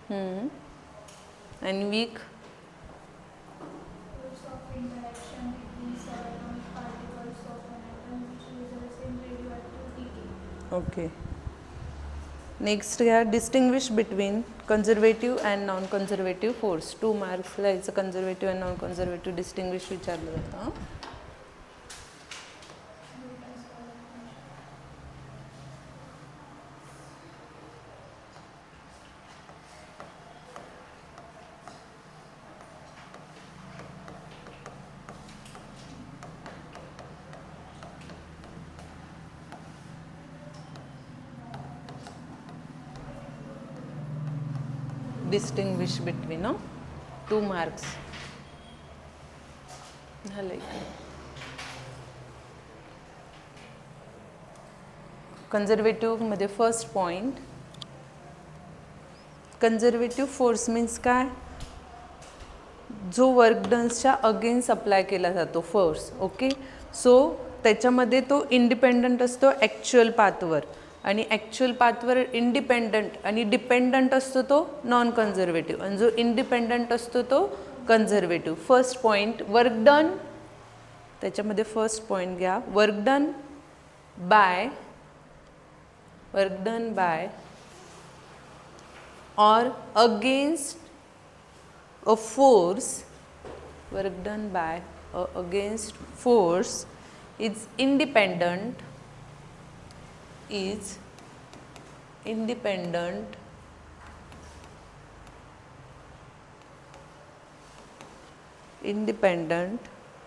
And weak? Force of interaction between subatomic particles of an atom which results in radioactive decay. Okay. Next घ्या, distinguish between conservative and non-conservative force. 2 marks ला याचं conservative and non-conservative distinguish विचारलं जातं. Distinguish between 2 marks. Conservative मध्ये first point, conservative force means काय, जो work डन्सच्या against apply केला जातो फोर्स. ओके, सो त्याच्यामध्ये तो इंडिपेंडंट असतो ॲक्च्युअल पाथवर, आणि ॲक्च्युअल पाथवर इंडिपेंडंट आणि डिपेंडंट असतो तो नॉन कन्झर्वेटिव्ह, आणि जो इंडिपेंडंट असतो तो conservative. First point work done, त्याच्यामध्ये फर्स्ट पॉईंट घ्या, work done bye or against a force, work done by or against force is independent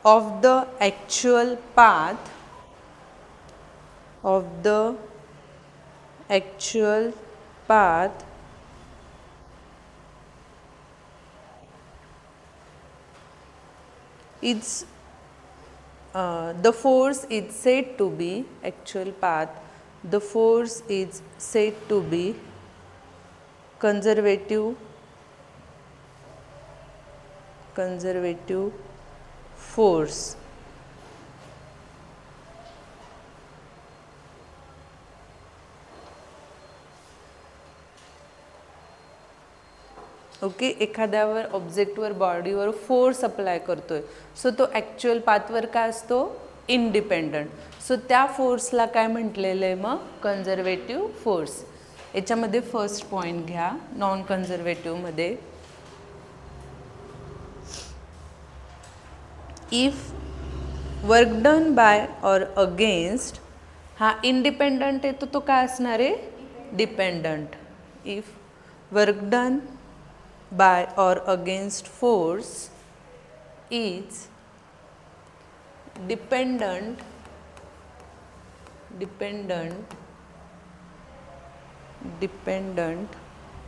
of the actual path it's the force is said to be actual path. The force is said to be conservative force. Okay, एखाद्यावर ऑब्जेक्टवर बॉडीवर force apply करतोय, so तो actual पाथवर काय असतो, independent. So त्या फोर्सला काय म्हटलेलं आहे मग, कन्झर्वेटिव्ह फोर्स. याच्यामध्ये फर्स्ट पॉईंट घ्या, नॉन कन्झर्वेटिव्हमध्ये if work done by or against, हा इंडिपेंडंट येतो तो काय असणार आहे, dependent. If work done by or against force is dependent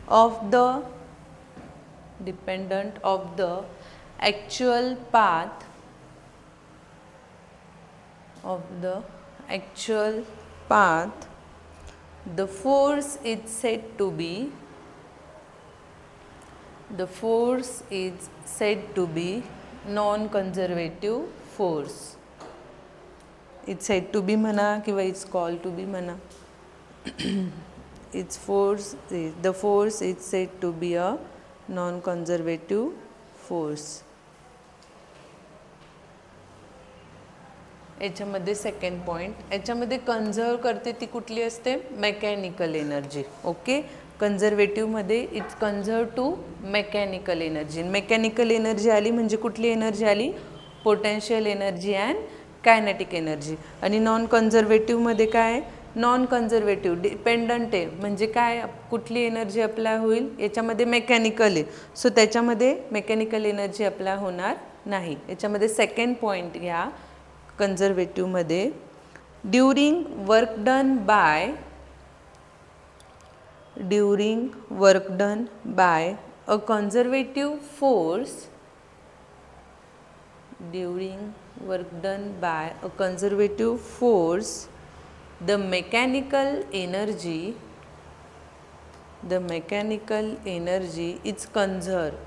of the actual path the force is said to be non-conservative force. It's said to be म्हणा किंवा it's called to be म्हणा. The force is said to be a non-conservative force. याच्यामध्ये second point, याच्यामध्ये conserve करते ती कुठली असते, mechanical energy. Okay, कन्झर्वेटिव्हमध्ये it's conserve to mechanical energy. Mechanical energy आली म्हणजे कुठली एनर्जी आली, potential energy and kinetic energy. आणि नॉन कन्झर्वेटिव्हमध्ये काय, नॉन कन्झर्वेटिव्ह डिपेंडंट आहे म्हणजे काय, कुठली एनर्जी अप्लाय होईल, याच्यामध्ये मेकॅनिकल आहे, सो त्याच्यामध्ये मेकॅनिकल एनर्जी अप्लाय होणार नाही. याच्यामध्ये सेकंड पॉईंट घ्या, कन्झर्वेटिव्हमध्ये during work done by a conservative force, the mechanical energy is conserved.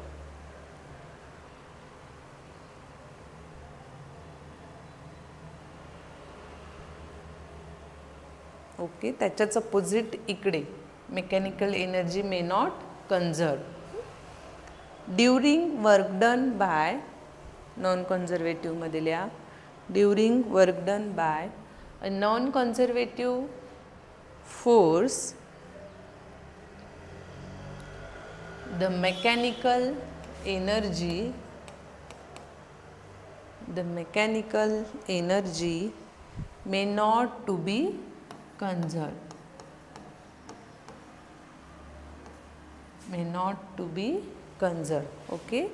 Okay, त्याच्याच अपोजिट इकडे mechanical energy may not conserve. During work done by, non कॉन्झर्वेटिव्हमध्ये लिहा, during work done by a non conservative force the mechanical energy may not to be conserved, okay.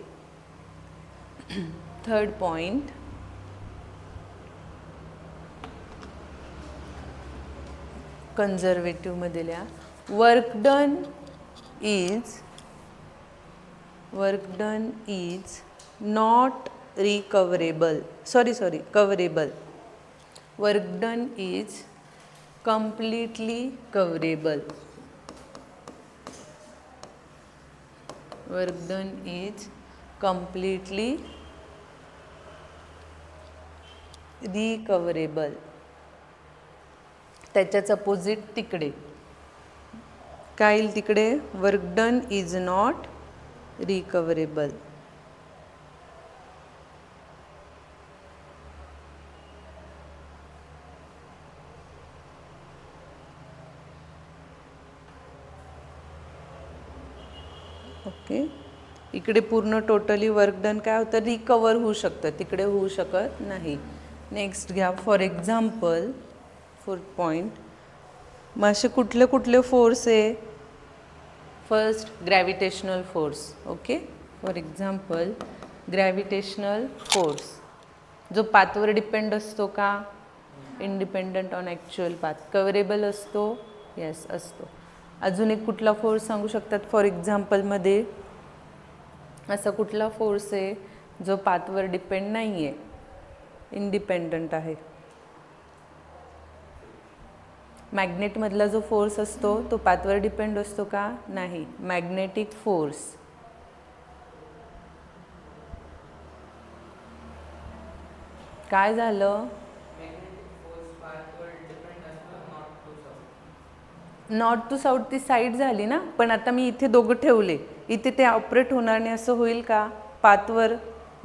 Third point, conservative मध्ये लिहा, work done is not recoverable, coverable. Work done is completely coverable. Work done is completely recoverable. त्याच्याच opposite तिकडे काय येईल, तिकडे work done is not recoverable. Okay, इकडे पूर्ण totally work done काय होतं, रिकवर होऊ शकतं, तिकडे होऊ शकत नाही. नेक्स्ट घ्या, फॉर एक्झाम्पल 4th पॉइंट, मग असे कुठले कुठले फोर्स आहे. First gravitational force, okay. For example gravitational force जो पाथवर डिपेंड असतो का, इंडिपेंडंट ऑन ॲक्च्युअल पाथ, कव्हरेबल असतो, येस असतो. अजून एक कुठला फोर्स सांगू शकतात. फॉर एक्झाम्पलमध्ये असा कुठला फोर्स आहे जो पाथवर डिपेंड नाही आहे, इंडिपेंडंट आहे. मॅग्नेटमधला जो फोर्स असतो तो पाथवर डिपेंड असतो का, नाही. मॅग्नेटिक फोर्स, काय झालं, नॉर्थ टू साऊथ ती साईड झाली ना, पण आता मी इथे दोघं ठेवले, इथे ते ऑपरेट होणार नाही असं होईल का, पाथवर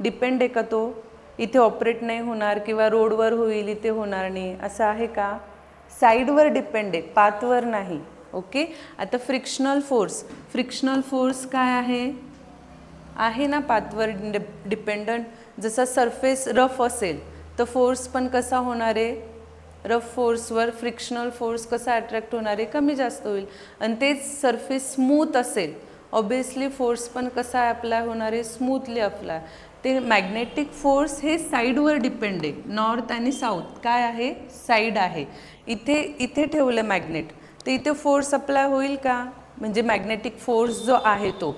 डिपेंड आहे का तो, इथे ऑपरेट नाही होणार किंवा रोडवर होईल, इथे होणार नाही असं आहे का, साईडवर डिपेंड आहे, पाथवर नाही. ओके. आता फ्रिक्शनल फोर्स काय आहे ना पाथवर डिपेंडंट. जसा सरफेस रफ असेल तर फोर्स पण कसा होणार आहे, रफ फोर्सवर फ्रिक्शनल फोर्स कसा अट्रॅक्ट होणार आहे, कमी जास्त होईल. आणि तेच सरफेस स्मूथ असेल, ऑब्वियसली फोर्स पण कसा अप्लाय होणार आहे, स्मूथली अप्लाय. ते मॅग्नेटिक फोर्स हे साईडवर डिपेंड आहे, नॉर्थ आणि साऊथ काय आहे, साईड आहे. इथे ठेवलं मॅग्नेट तर इथे फोर्स अप्लाय होईल का, म्हणजे मॅग्नेटिक फोर्स जो आहे तो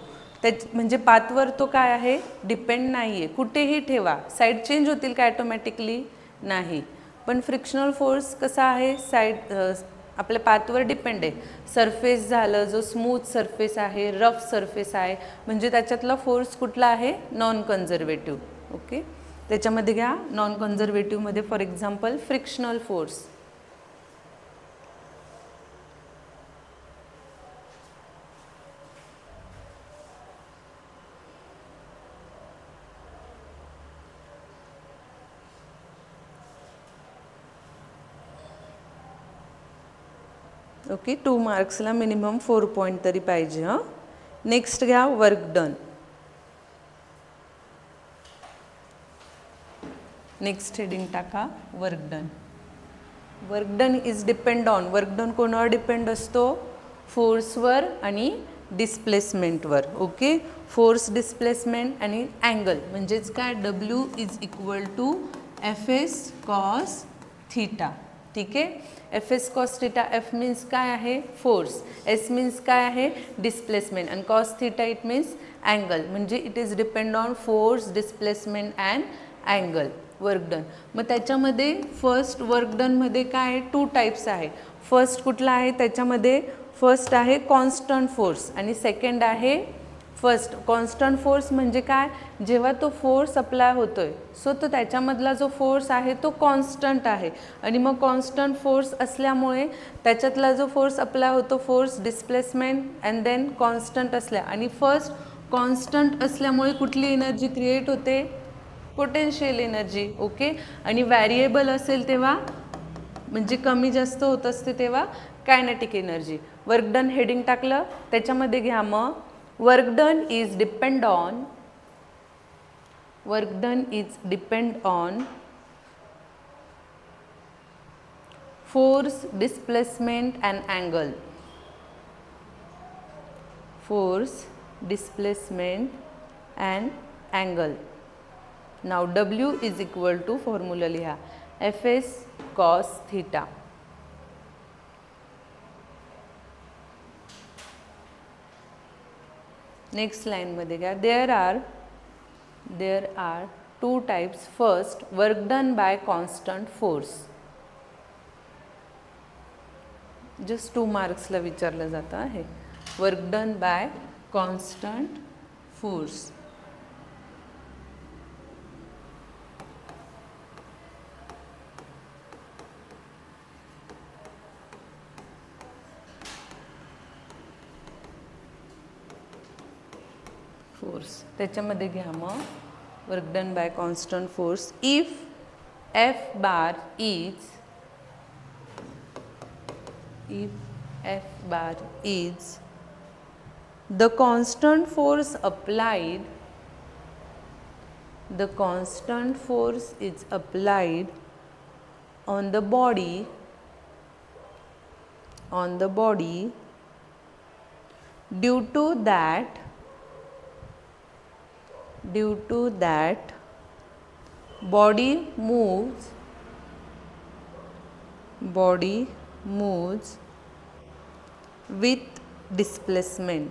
म्हणजे पाथवर तो काय आहे, डिपेंड नाही आहे. कुठेही ठेवा साईड चेंज होतील का ॲटोमॅटिकली, नाही. पण फ्रिक्शनल फोर्स कसा आहे, साईड आपल्या पाथवर डिपेंड आहे. सरफेस झालं, जो स्मूथ सरफेस आहे, रफ सरफेस आहे, म्हणजे त्याच्यातला फोर्स कुठला आहे, नॉन कन्झर्वेटिव्ह. ओके. त्याच्यामध्ये घ्या नॉन कन्झर्वेटिव्हमध्ये for example frictional force. Okay. 2 मार्क्सला मिनिमम 4 पॉईंट तरी पाहिजे. हां. नेक्स्ट घ्या वर्क डन. नेक्स्ट हेडिंग टाका work done. Work done is depend on, work done कोणावर डिपेंड असतो, फोर्सवर आणि डिस्प्लेसमेंटवर. ओके. फोर्स, डिस्प्लेसमेंट आणि अँगल म्हणजेच काय, W is equal to FS cos theta. ठीक आहे. FS cos theta, F means काय आहे, फोर्स, S मीन्स काय आहे, डिस्प्लेसमेंट, आणि cos theta it means angle. म्हणजे it is depend on force, displacement and angle. Work done. मग त्याच्यामध्ये फर्स्ट वर्क डनमध्ये काय आहे, 2 टाईप्स आहे. फर्स्ट कुठला आहे, त्याच्यामध्ये फर्स्ट आहे कॉन्स्टंट फोर्स आणि सेकंड आहे फर्स्ट. कॉन्स्टंट फोर्स म्हणजे काय, जेव्हा तो फोर्स अप्लाय होतोय सो तो त्याच्यामधला जो फोर्स आहे तो कॉन्स्टंट आहे. आणि मग कॉन्स्टंट फोर्स असल्यामुळे त्याच्यातला जो फोर्स अप्लाय होतो, force, displacement and then constant असल्या, आणि फर्स्ट कॉन्स्टंट असल्यामुळे कुठली एनर्जी क्रिएट होते, पोटेन्शियल एनर्जी. ओके, आणि व्हॅरिएबल असेल तेव्हा म्हणजे कमी जास्त होत असते तेव्हा kinetic energy. Work done heading टाकलं, त्याच्यामध्ये घ्या मग work done is depend on force, displacement and angle. Force, displacement and angle. Now W is equal to formula लिहा Fs cos theta. Next line मध्ये घ्या there are two types. First, work done by constant force. Just 2 marks ला विचारलं जातं आहे. Work done by constant force. त्याच्यामध्ये घ्या मग work done by constant force. If F bar is the constant force applied on the body due to that body moves with displacement.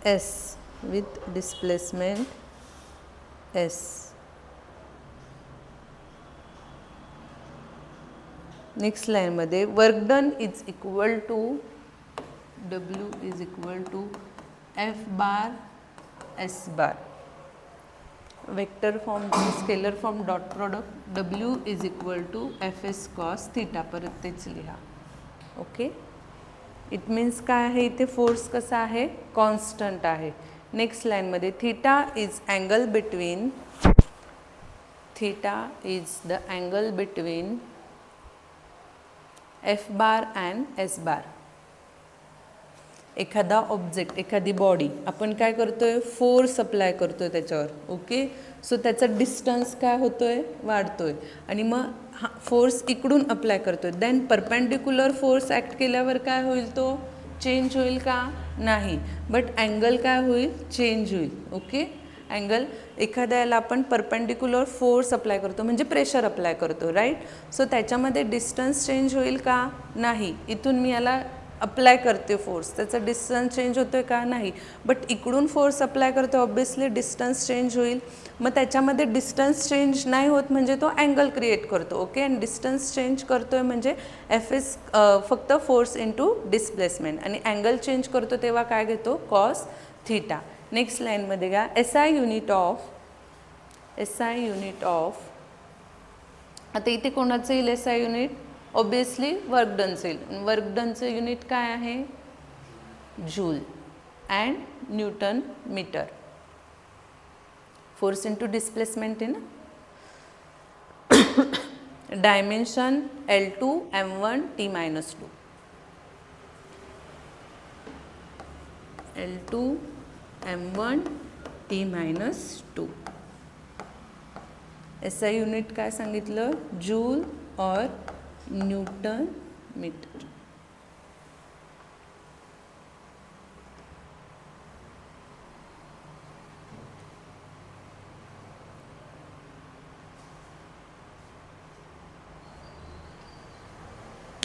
S with displacement S. Next line मध्ये work done is equal to W is equal to F bar S bar. Vector form, scalar form, dot product. W is equal to Fs cos theta. परत तेच लिहा. Okay, it means काय आहे इथे force कसा आहे, constant आहे. Next line मध्ये theta is the angle between F bar and S बार. एखादा ऑब्जेक्ट, एखादी बॉडी आपण काय करतोय, फोर्स अप्लाय करतोय त्याच्यावर. ओके, सो त्याचा डिस्टन्स काय होतोय, वाढतोय. आणि मग हा फोर्स इकडून अप्लाय करतोय, देन परपेंडिक्युलर फोर्स ॲक्ट केल्यावर काय होईल, तो चेंज होईल का, नाही. बट अँगल काय होईल, चेंज होईल. ओके, अँगल एखाद्याला आपण परपेंडिक्युलर फोर्स अप्लाय करतो म्हणजे प्रेशर अप्लाय करतो, राईट. सो त्याच्यामध्ये डिस्टन्स चेंज होईल का, नाही. इथून मी याला अप्लाय करते फोर्स, त्याचा डिस्टन्स चेंज होतोय का, नाही. बट इकडून फोर्स अप्लाय करतो, ऑब्वियसली डिस्टन्स चेंज होईल. मग त्याच्यामध्ये डिस्टन्स चेंज नाही होत म्हणजे तो अँगल क्रिएट करतो. ओके, आणि डिस्टन्स चेंज करतोय म्हणजे F इज फक्त फोर्स इंटू डिस्प्लेसमेंट, आणि अँगल चेंज करतो तेव्हा काय घेतो, कॉस थीटा. नेक्स्ट लाईनमध्ये घ्या SI युनिट ऑफ. आता इथे कोणाचं येईल SI युनिट, ऑब्वियसली वर्क डनचं येईल. वर्क डनचं युनिट काय आहे, joule and newton metre. Force into displacement आहे ना. Dimension L2 M1 T-2. L2 M1 T-2. SI unit काय सांगितलं, joule or newton metre.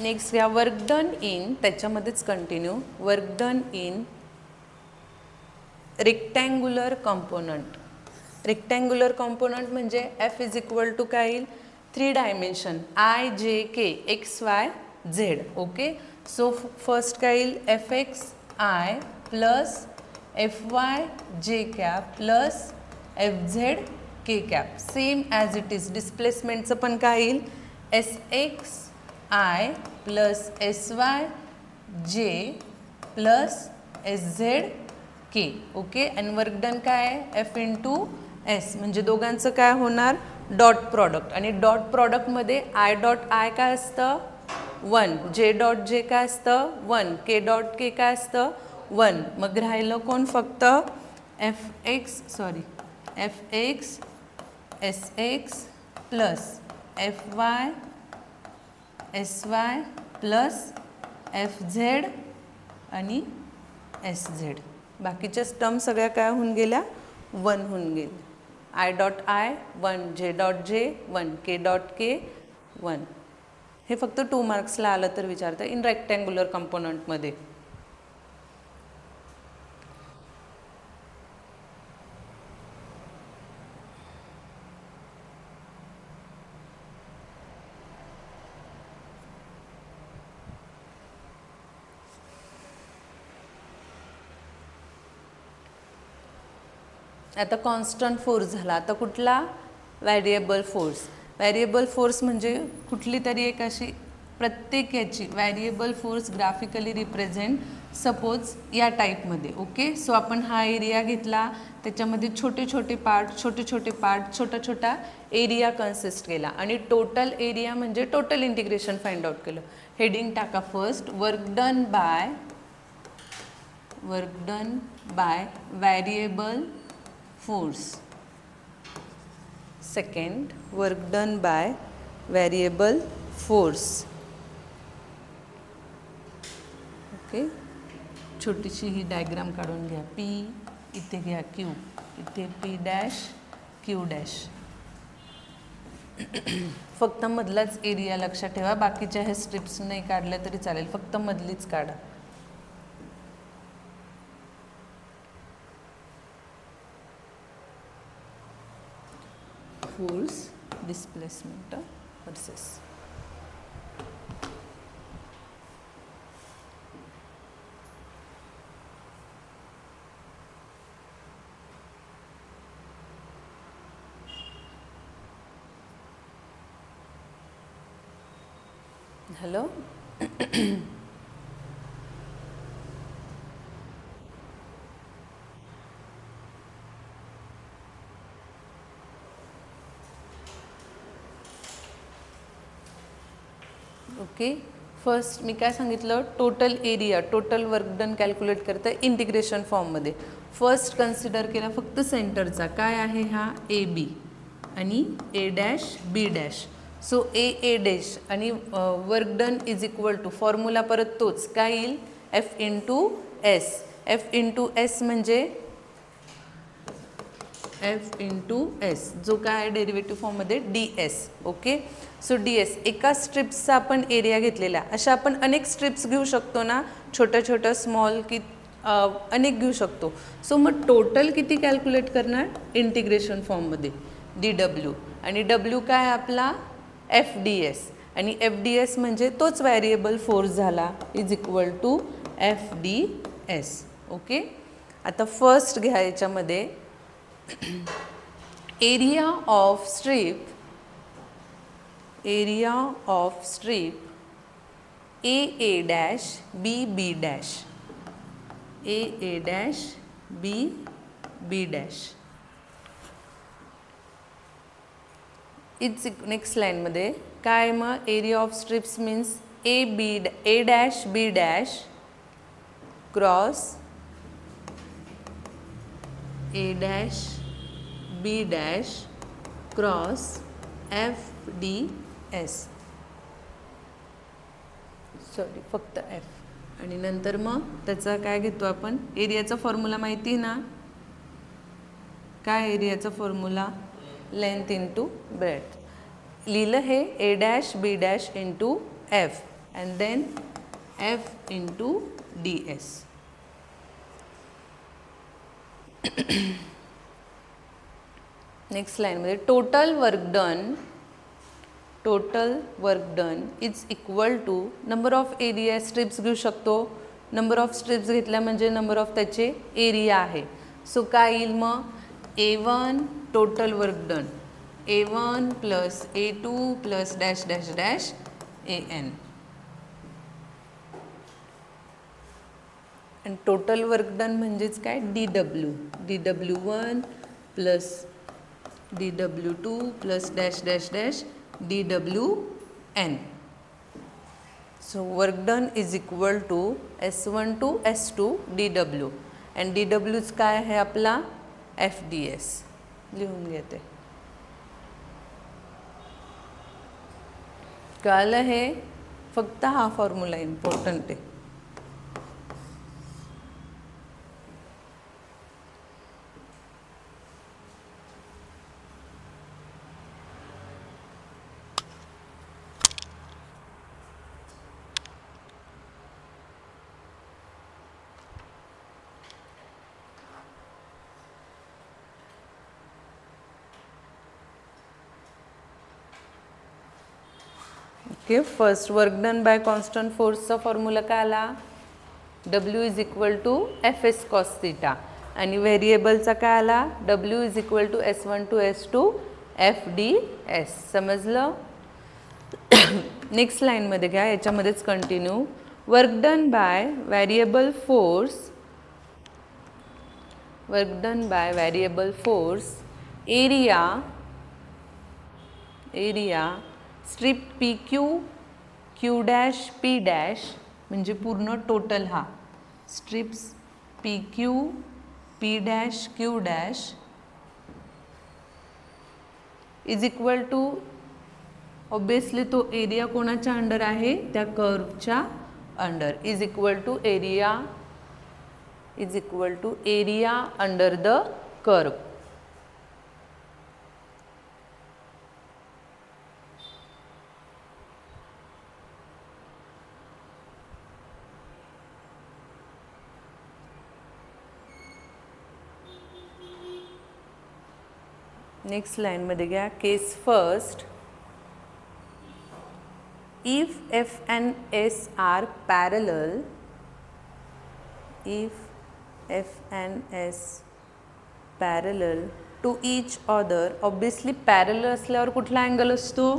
Next या वर्क डन इन, त्याच्यामध्येच continue. Work done in rectangular component. Rectangular component म्हणजे F is equal to काय येईल, 3 dimension I J K X Y Z. Okay, so first काय येईल, Fx I plus Fy J cap plus Fz k cap same as it is. डिस्प्लेसमेंटचं पण काय येईल S X I plus S Y J plus S Z K. Okay. आणि work done काय आहे F into S. म्हणजे दोघांचं काय होणार डॉट प्रॉडक्ट. आणि डॉट प्रॉडक्टमध्ये आय डॉट आय काय असतं 1, जे डॉट जे काय असतं 1, के डॉट के काय असतं 1. मग राहिलं कोण फक्त F x S x plus F Y S Y plus F Z आणि एस झेड. बाकीच्या टर्म सगळ्या काय होऊन गेल्या 1 होऊन गेल्या. I dot I 1, J dot J 1, K dot के 1. हे फक्त 2 मार्क्सला आलं तर विचारतं इन रेक्टँग्युलर कंपोनंटमध्ये. आता कॉन्स्टंट फोर्स झाला. आता कुठला व्हॅरिएबल फोर्स. व्हॅरिएबल फोर्स म्हणजे कुठली तरी एक अशी प्रत्येक याची variable force graphically represent suppose या टाईपमध्ये. ओके. सो आपण हा एरिया घेतला त्याच्यामध्ये छोटे छोटे पार्ट छोटा छोटा एरिया कन्सिस्ट केला आणि टोटल एरिया म्हणजे टोटल इंटिग्रेशन फाइंड आउट केलं. हेडिंग टाका first work done bye variable force. Second, work done by variable force. Okay. छोटीशी ही डायग्राम काढून घ्या. P इथे घ्या Q, इथे P डॅश Q डॅश. फक्त मधलाच एरिया लक्षात ठेवा. बाकीच्या हे स्ट्रिप्स नाही काढल्या तरी चालेल, फक्त मधलीच काढा. Force displacement versus. Hello. Okay. First मी काय सांगितलं total area total work done calculate करतं इंटिग्रेशन फॉर्ममध्ये. फर्स्ट कन्सिडर केला फक्त सेंटरचा. काय आहे हा ए बी आणि A dash B dash. So A dash आणि work done is equal to formula परत तोच काय येईल F into S. F into S म्हणजे एफ इंटू एस जो काय आहे डेरिव्हेटिव्ह फॉर्ममध्ये D S. Okay. So D S एका स्ट्रिप्सचा आपण एरिया घेतलेला. अशा आपण अनेक स्ट्रिप्स घेऊ शकतो ना, छोट्या छोट्या स्मॉल की अनेक घेऊ शकतो. सो मग टोटल किती कॅल्क्युलेट करणार इंटिग्रेशन फॉर्ममध्ये डी डब्ल्यू. आणि डब्ल्यू काय आपला एफ डी एस. आणि एफ डी एस म्हणजे तोच व्हॅरिएबल फोर्स झाला is equal to F D S. Okay. आता फर्स्ट घ्या याच्यामध्ये area of strip A dash B dash A dash B dash. It's next लाईनमध्ये काय मग area of strips means A dash B dash cross A dash B dash cross F D S. Sorry फक्त F. आणि नंतर मग त्याचा काय घेतो आपण एरियाचा फॉर्म्युला माहिती आहे ना. काय एरियाचा फॉर्म्युला लेंथ इंटू ब्रेथ. लिहिलं हे A dash B dash into F and then F into D S. Next लाईनमध्ये total work done is equal to number of area strips घेऊ शकतो. नंबर ऑफ स्ट्रिप्स घेतल्या म्हणजे नंबर ऑफ त्याचे area आहे. So काय येईल मग A1 total work done A1 plus A2 plus dash dash dash AN. आणि टोटल वर्क डन म्हणजेच काय DW, DW1 plus DW2 plus dash dash dash DWN. So work done is equal to S1 to S2 DW आणि DWच काय आहे आपला FDS. लिहून घेते. कळलं हे? फक्त हा फॉर्म्युला इम्पॉर्टंट आहे. Okay, first work done by constant फोर्सचा फॉर्म्युला काय आला W is equal to FS cos theta आणि व्हेरिएबलचा काय आला W is equal to S1 to S2 FDS. समजलं? नेक्स्ट लाईनमध्ये घ्या, याच्यामध्येच continue. Work done by variable force area strip PQ Q dash P dash म्हणजे पूर्ण टोटल हा strips PQ P dash Q dash is equal to obviously तो area कोणाच्या under आहे त्या कर्वच्या under is equal to area under the curve. Next लाईनमध्ये घ्या, case first. If F and S are parallel, to each other, obviously parallel असल्यावर कुठला angle असतो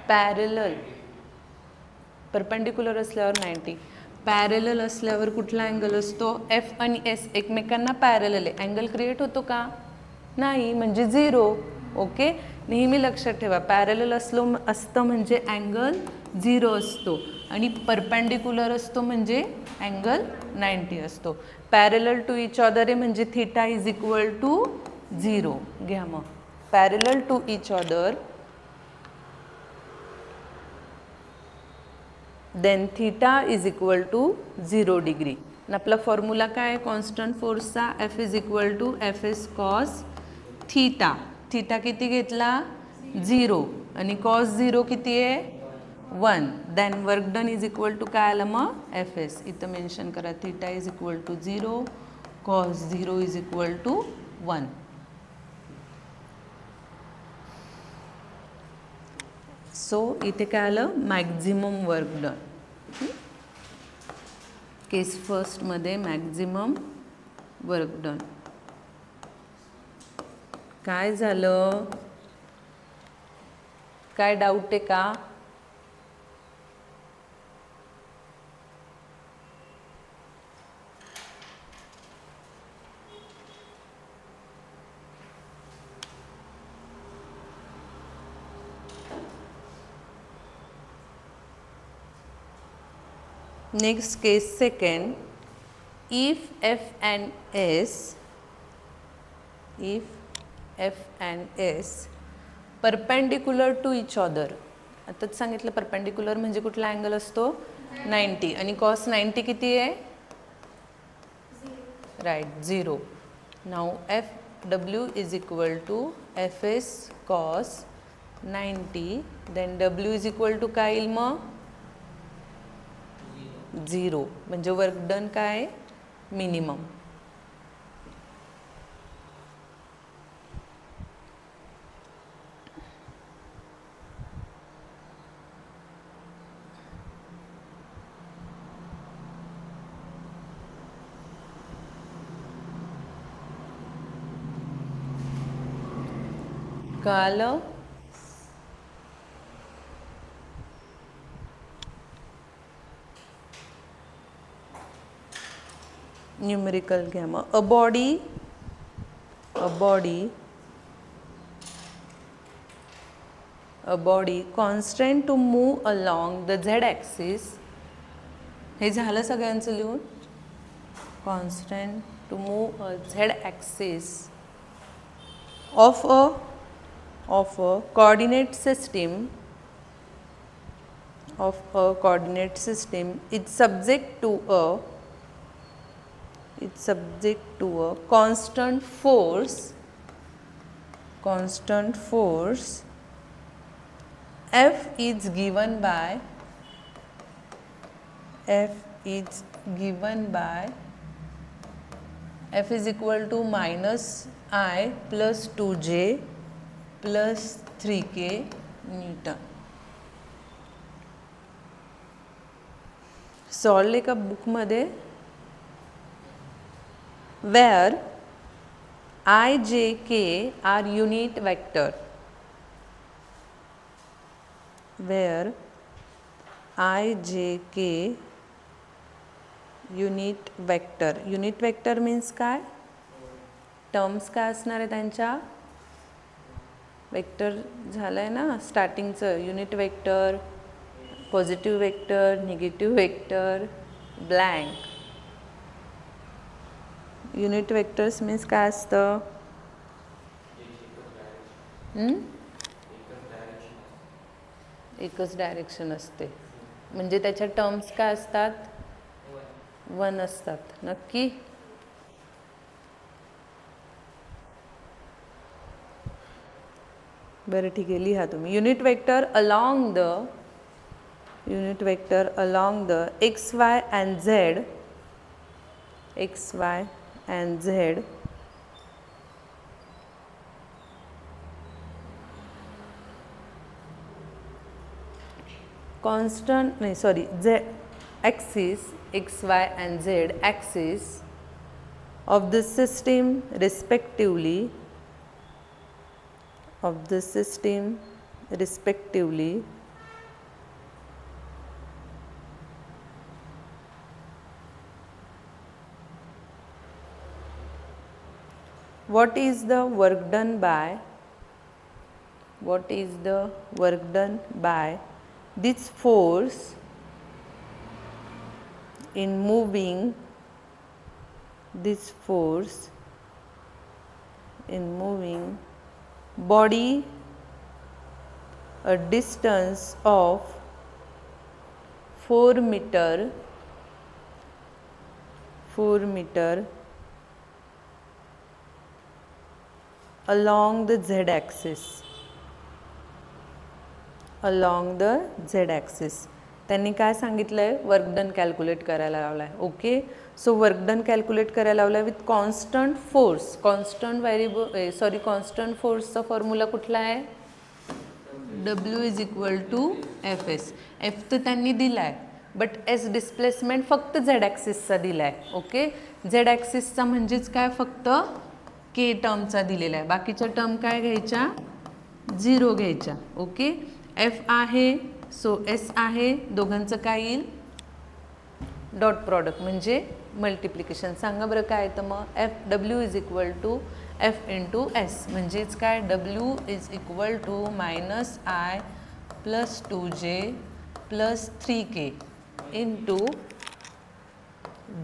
पॅरलल, परपेंडिक्युलर असल्यावर 90, पॅरलल असल्यावर कुठला अँगल असतो F आणि S एकमेकांना पॅरलल आहे, अँगल क्रिएट होतो का नाही, म्हणजे 0. ओके, नेहमी लक्षात ठेवा पॅरलल असतं म्हणजे अँगल 0 असतो आणि परपेंडिक्युलर असतो म्हणजे अँगल 90 असतो. पॅरलल टू इच अदर आहे म्हणजे थीटा इज इक्वल टू 0. घ्या मग parallel to each other then theta is equal to 0 degree. आपला फॉर्म्युला काय आहे कॉन्स्टंट फोर्सचा F is equal to FS cos theta. Theta किती घेतला 0 आणि कॉस 0 किती आहे 1. Then work done is equal to काय आलं मग FS. इथं मेन्शन करा theta is equal to 0, cos 0 is equal to 1. So इथे काय आलं मॅक्झिमम वर्क डन. केस फर्स्टमध्ये मॅक्झिमम वर्क डन. काय झालं, काय डाऊट आहे का? Next case second. If F and S perpendicular to each other. आताच सांगितलं परपेंडिक्युलर म्हणजे कुठला अँगल असतो 90 आणि कॉस 90 किती आहे right 0. Now FW is equal to FS cos 90 then W is equal to काय येईल मग 0 म्हणजे वर्क डन काय मिनिमम. कळालं? न्यूमेरिकल घ्या मग. A body constant to move along the Z axis. हे झालं सगळ्यांचं लिहून. Constant to move a Z axis of a coordinate system is subject to a constant force F is given by F is equal to -I plus 2J plus 3K Newton. Solve एका बुकमध्ये. where I, J, K are unit vector. Where I, J, K unit vector. Unit vector means काय? Terms काय असणार आहे त्यांच्या? Vector झालंय ना स्टार्टिंगचं. Unit vector, positive vector, negative vector, blank. Unit vectors means काय असतं? एकच डायरेक्शन असते. म्हणजे त्याच्या टर्म्स काय असतात? 1 असतात. नक्की? बरं ठीक आहे, लिहा तुम्ही. Unit vector along the x Y and Z constant z axis, x, y and z axis of the system respectively what is the work done by this force in moving body a distance of 4 meter along the z axis. त्यांनी काय सांगितलंय? Work done calculate करायला लावलाय. Okay, so work done calculate करायला लावलाय with constant force. Constant फोर्सचा formula कुठला आहे? W is equal to FS. F तर त्यांनी दिलाय, बट S डिस्प्लेसमेंट फक्त झेड ॲक्सिसचा दिलाय. ओके, झेड ॲक्सिसचा म्हणजेच काय? फक्त K टर्मचा दिलेला आहे. बाकीच्या टर्म काय घ्यायच्या? 0 घ्यायच्या. ओके, F आहे, सो S आहे. दोघांचं काय येईल? डॉट प्रॉडक्ट म्हणजे मल्टिप्लिकेशन. सांगा बरं काय येतं मग? W is equal to F into S म्हणजेच काय? W is equal to -I plus 2J plus 3K into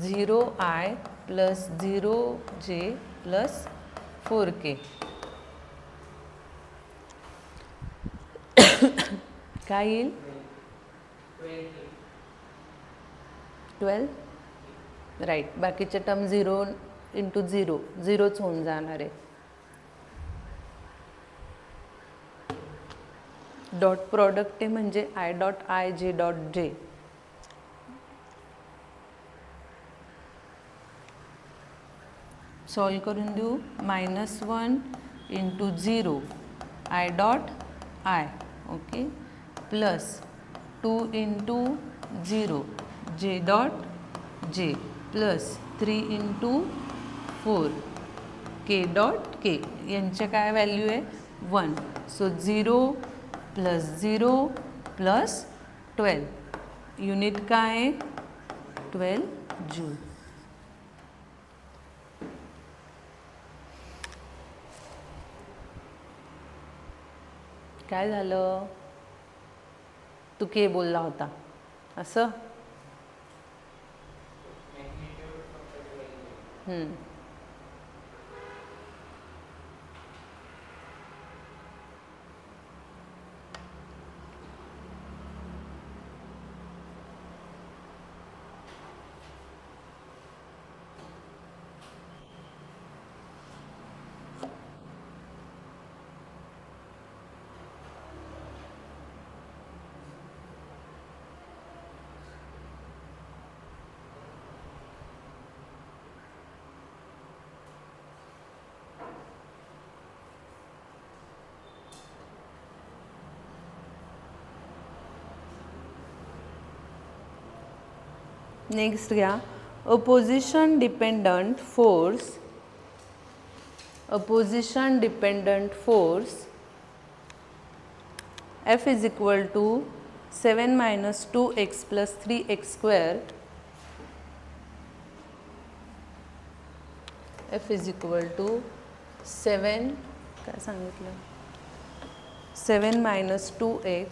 0I plus 0J plus 4K. काय येईल? 12. राईट. बाकीचे टर्म 0 इंटू 0 0च होऊन जाणार आहे. डॉट प्रॉडक्ट आहे म्हणजे I dot I J dot J. Solve करून देऊ. -1 into 0 I dot I. Okay, plus 2 into 0 J dot J plus 3 into 4 K dot K. यांच्या काय व्हॅल्यू आहे? 1. So 0 plus 0 plus 12. युनिट काय आहे? 12 जूल. काय झालं? तू के बोलला होता असं? नेक्स्ट घ्या. A position dependent force F is equal to 7 minus 2x plus 3x square. F is equal to 7 काय सांगितलं? 7 minus 2x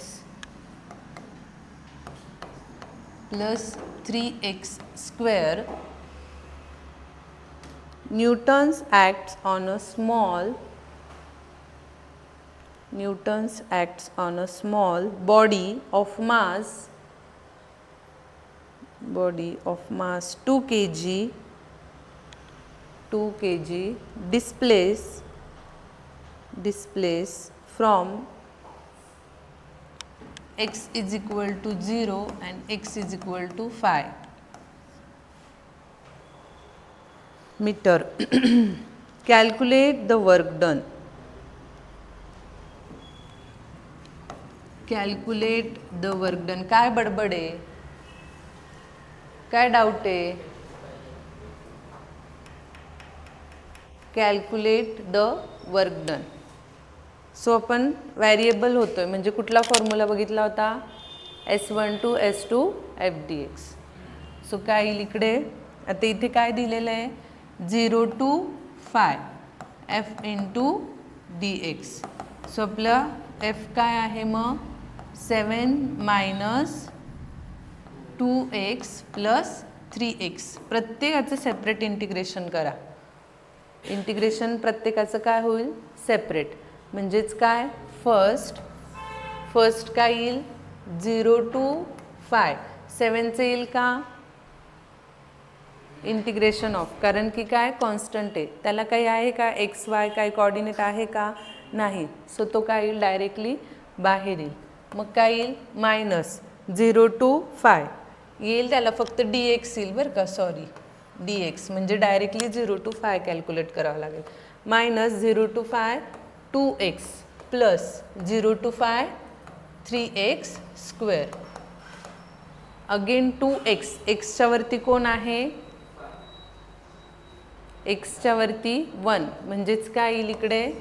plus 3x square. Newton's acts on a small body of mass 2 kg displace from x is equal to 0 and x is equal to 5 meter. Calculate the work done. काय बडबड आहे? काय doubt आहे? Calculate the work done. So आपण variable होतोय म्हणजे कुठला formula बघितला होता? S12 S2 FDX. सो काय येईल इकडे? आता इथे काय दिलेलं आहे? 0 to 5 F into dx. So आपलं F काय आहे मग? 7 minus 2x plus 3x. प्रत्येकाचं सेपरेट इंटिग्रेशन करा. इंटिग्रेशन प्रत्येकाचं काय होईल? सेपरेट. म्हणजेच काय? फर्स्ट काय येईल? 0 to 5. 7चं येईल का? Integration of. कारण की काय? कॉन्स्टंट आहे. त्याला काही आहे का? एक्स वाय काही कोऑर्डिनेट आहे का? नाही. सो तो काय येईल? डायरेक्टली बाहेर येईल. मग काय येईल? मायनस 0 to 5 येईल. त्याला फक्त dx येईल बरं का. सॉरी dx म्हणजे डायरेक्टली 0 to 5 कॅल्क्युलेट करावं लागेल. Minus 0 to 5 2x plus 0 to 5 3x square. Again 2x. एक्सच्या वरती कोण आहे? एक्सच्या वरती 1 म्हणजेच काय येईल इकडे?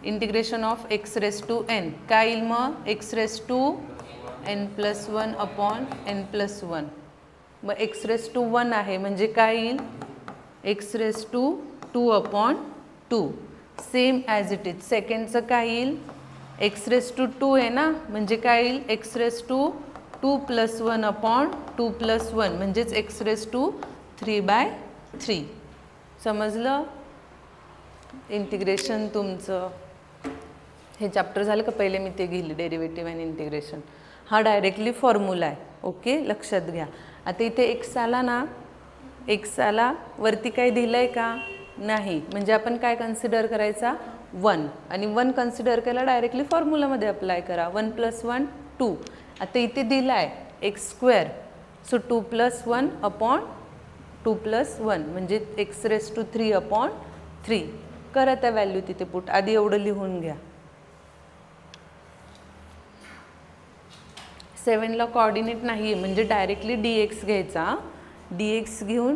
Integration of x raise to n. काय येईल मग? x raise to n plus 1 upon n plus 1. मग x रेस टू 1 आहे म्हणजे काय येईल? x raise to 2 upon 2. Same as it is. सेकंडचं काय येईल? x रेस टू 2 आहे ना म्हणजे काय येईल? x raise to 2 plus 1 upon 2 plus 1 म्हणजेच x रेस टू 3/3. समजलं? इंटिग्रेशन तुमचं हे चॅप्टर झालं का? पहिले मी ते घेतले डेरिव्हेटिव्ह अँड इंटिग्रेशन. हा डायरेक्टली फॉर्म्युला आहे. ओके, लक्षात घ्या. आता इथे एक्स आला ना, एक्स आला वरती काय दिलं आहे का? नाही. म्हणजे आपण काय कन्सिडर करायचा? 1. आणि 1 कन्सिडर केला डायरेक्टली फॉर्म्युलामध्ये अप्लाय करा. 1 + 1 2. आता इथे दिला आहे एक्स स्क्वेअर. सो 2 + 1 अपॉन 2 + 1 म्हणजे x रेस टू 3 अपॉन 3. करा त्या व्हॅल्यू तिथे पुट. आधी एवढं लिहून घ्या. 7ला कोऑर्डिनेट नाही आहे म्हणजे डायरेक्टली dx घ्यायचा. dx घेऊन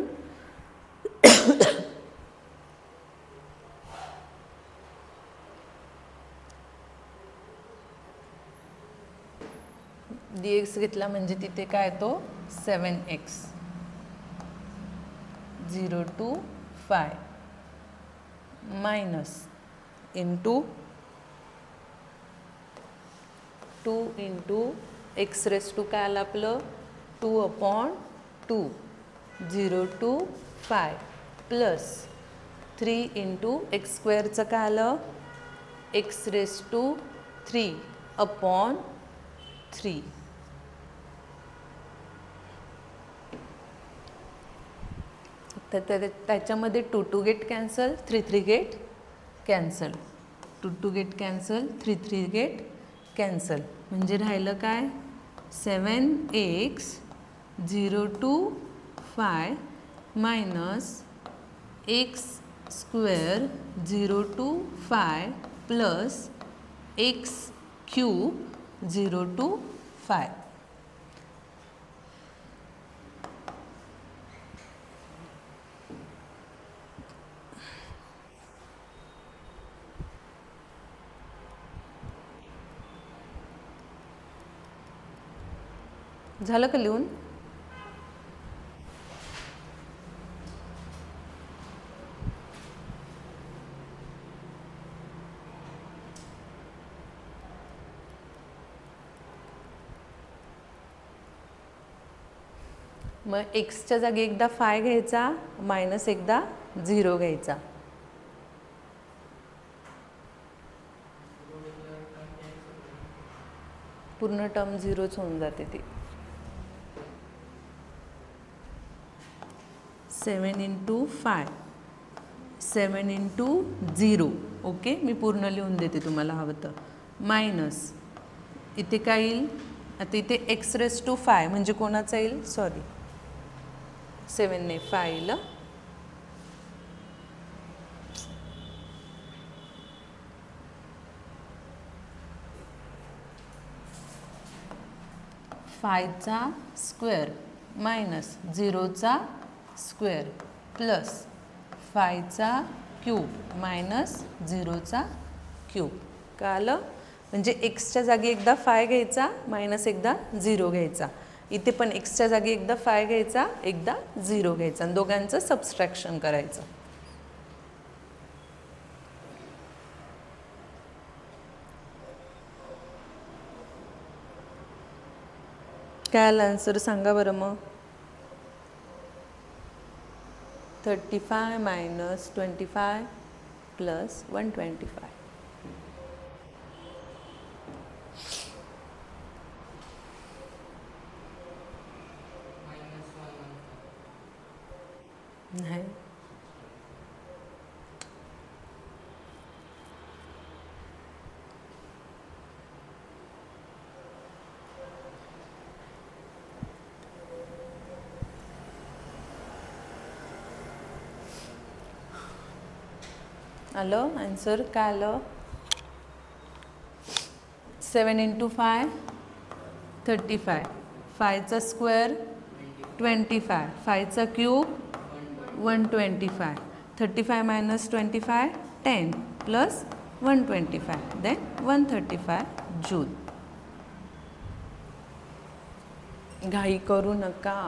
dx घेतला म्हणजे तिथे काय तो 7x 0 to 5 minus into 2 into x raise to काय आलं आपलं 2/2 0 to 5 प्लस 3 इंटू एक्स स्क्वेअरचं काय आलं एक्स रेस टू 3/3 तर त्याच्यामध्ये 2 2 get cancel 3 3 get cancel 2 2 get cancel 3 3 get cancel म्हणजे राहिलं काय 7x 0 to 5 minus x square 0 to 5 plus x cube 0 to 5. झालं का लिहून? मग एक्सच्या जागी एकदा 5 घ्यायचा मायनस एकदा 0 घ्यायचा. पूर्ण टर्म 0च होऊन जाते ती. 7 इंटू 5 7 इंटू 0 ओके मी पूर्ण लिहून देते तुम्हाला हवं तर मायनस इथे काय येईल आता इथे एक्स रेस टू 5 म्हणजे कोणाचा येईल सॉरी 7 ने 5 येईल 5चा स्क्वेअर मायनस 0चा स्क्वेअर प्लस 5चा क्यूब मायनस 0चा क्यूब कळलं म्हणजे एक्सच्या जागी एकदा 5 घ्यायचा मायनस एकदा 0 घ्यायचा. इथे पण एक्सच्या जागी एकदा 5 घ्यायचा एकदा 0 घ्यायचा आणि दोघांचं सबस्ट्रॅक्शन करायचं. काय आलं आन्सर सांगा बरं मग. 35 मायनस 25 प्लस 125. नाही आलं आन्सर काय आलं 7 इंटू 5 35 5चा स्क्वेअर 25 5चा cube 125 35 minus 25 10 plus 125 then 135 joule. घाई करू नका.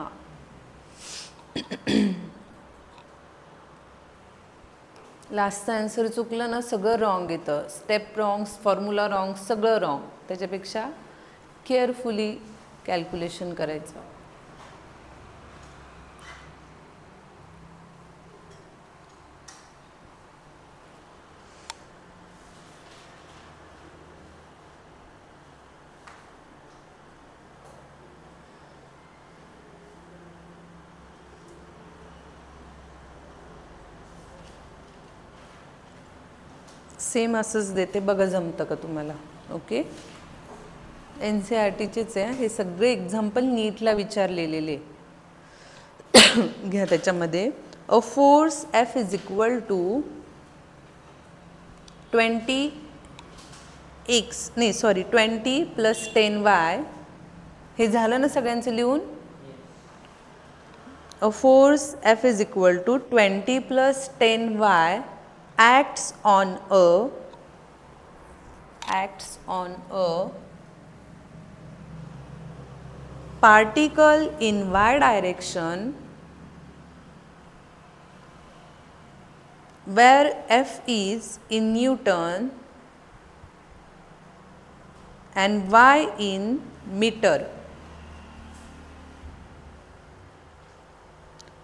लास्टचं आन्सर चुकलं ना सगळं रॉंग येतं. स्टेप रॉंग फॉर्म्युला रॉंग सगळं रॉंग. त्याच्यापेक्षा केअरफुली कॅल्क्युलेशन करायचं. सेम असंच देते बघा जमतं का तुम्हाला. ओके NCERTचेच आहे हे सगळे एक्झाम्पल नीटला विचारलेले. घ्या त्याच्यामध्ये a force F is equal to 20 plus 10y हे झालं ना सगळ्यांचं लिहून. A force F is equal to 20 plus 10y acts on a particle in y direction where F is in Newton and y in meter.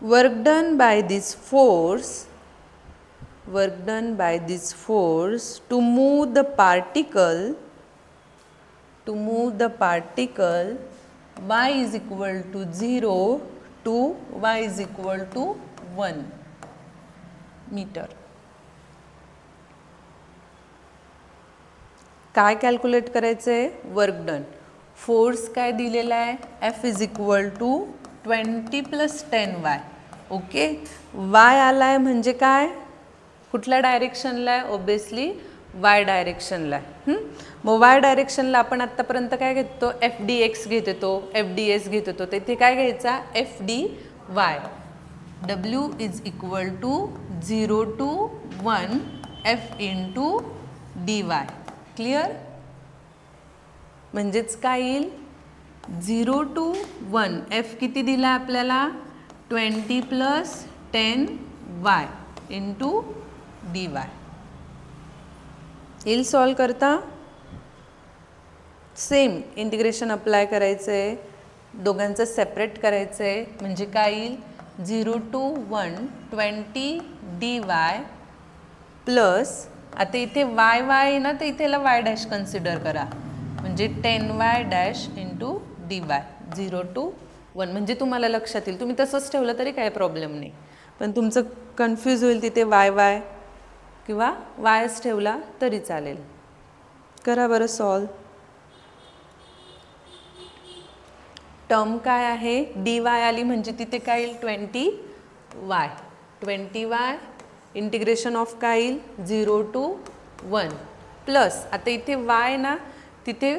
Work done by this force to move the particle y is equal to 0 to y is equal to 1 meter. काय calculate करायचं आहे? Work done. Force काय दिलेला आहे? F is equal to 20 + 10y. Okay, y आला आहे म्हणजे काय? कुठल्या डायरेक्शनला आहे? ऑब्वियसली y डायरेक्शनला आहे. मग y डायरेक्शनला आपण आत्तापर्यंत काय घेतो? FDX घेत होतो, FDS घेत होतो. तिथे काय घ्यायचा? FDY. W is equal to 0 to 1 F into dy. Clear? म्हणजेच काय येईल? 0 to 1 F किती दिला आपल्याला? 20 + 10y इंटू dy. येईल सॉल्व करता? सेम इंटिग्रेशन अप्लाय करायचं आहे, दोघांचं सेपरेट करायचं आहे. म्हणजे काय येईल? 0 to 1 20 dy प्लस, आता इथे y आहे ना, तर इथे y डॅश कन्सिडर करा. म्हणजे 10y dash into dy 0 to 1. म्हणजे तुम्हाला लक्षात येईल. तुम्ही तसंच ठेवलं तरी काही प्रॉब्लेम नाही, पण तुमचं कन्फ्यूज होईल तिथे y किंवा yच ठेवला तरी चालेल. करा बरं सॉल्व. टर्म काय आहे? dy आली म्हणजे तिथे काय येईल? 20y इंटिग्रेशन ऑफ काय येईल? 0 to 1 प्लस, आता इथे y ना, तिथे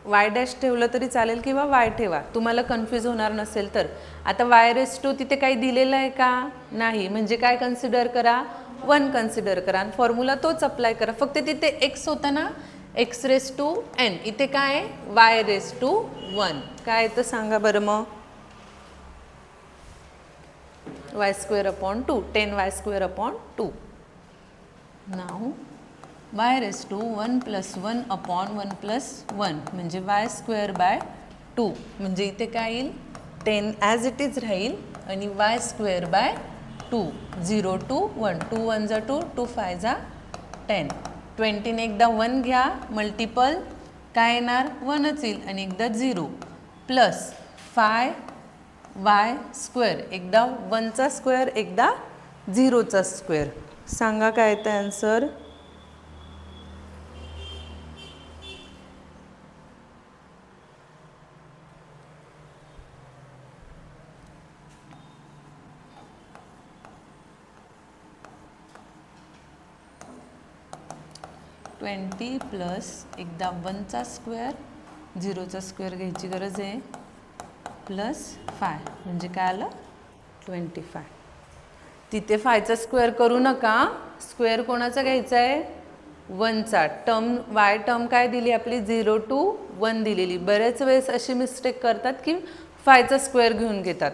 y डॅश ठेवलं तरी चालेल किंवा y ठेवा, तुम्हाला कन्फ्यूज होणार नसेल तर. आता y⁻² तिथे काही दिलेलं आहे का? नाही. म्हणजे काय कन्सिडर करा? 1 कन्सिडर करा आणि फॉर्म्युला तोच अप्लाय करा. फक्त तिथे x होता ना, x⁻n. इथे काय आहे? y⁻1. काय तर सांगा बरं मग? y²/2, 10y²/2. नाव y⁻1 + 1/1 + 1 म्हणजे y²/2. म्हणजे इथे काय येईल? 10 ॲज इट इज राहील आणि y²/2. 0 to 1. 2 1 = 2, 2 5 = 10. 20 ने एकदा 1 घ्या, मल्टिपल काय येणार? 1च येईल आणि एकदा 0 प्लस 5y². एकदा 1चा स्क्वेअर, एकदा 0चा स्क्वेअर. सांगा काय येतं आन्सर? प्लस एकदा 1चा स्क्वेअर, 0चा स्क्वेअर घ्यायची गरज आहे, प्लस 5 म्हणजे काय आलं? 25. तिथे 5चा स्क्वेअर करू नका. स्क्वेअर कोणाचा घ्यायचा आहे? 1चा. टर्म y टर्म काय दिली आपली? 0 to 1 दिलेली. बरेच वेळेस अशी मिस्टेक करतात की 5चा स्क्वेअर घेऊन घेतात.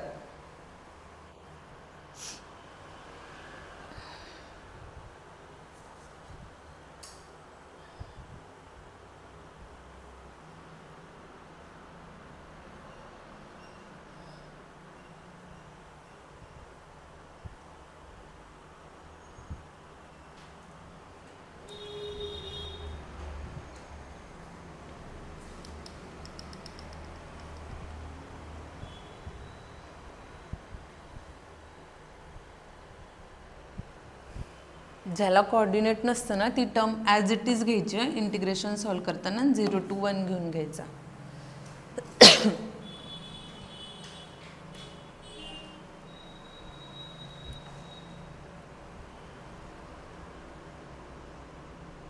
ज्याला कोऑर्डिनेट नसतं ना, ती टर्म ॲज इट इज घ्यायची. इंटिग्रेशन सॉल्व करताना 0 to 1 घेऊन घ्यायचा.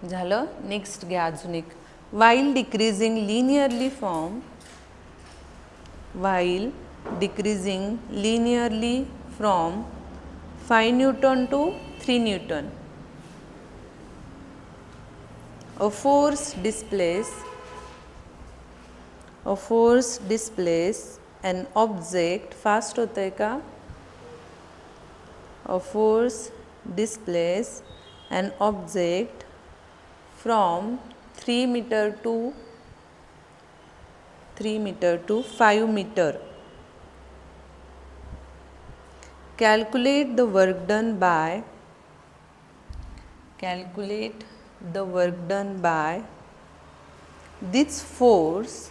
झालं. नेक्स्ट घ्या अजून एक. while decreasing linearly from 5 Newton to 3 Newton, a force displaces an object, fast होतं आहे का, a force displace an object from 3 meter to 5 meter. Calculate the work done by this force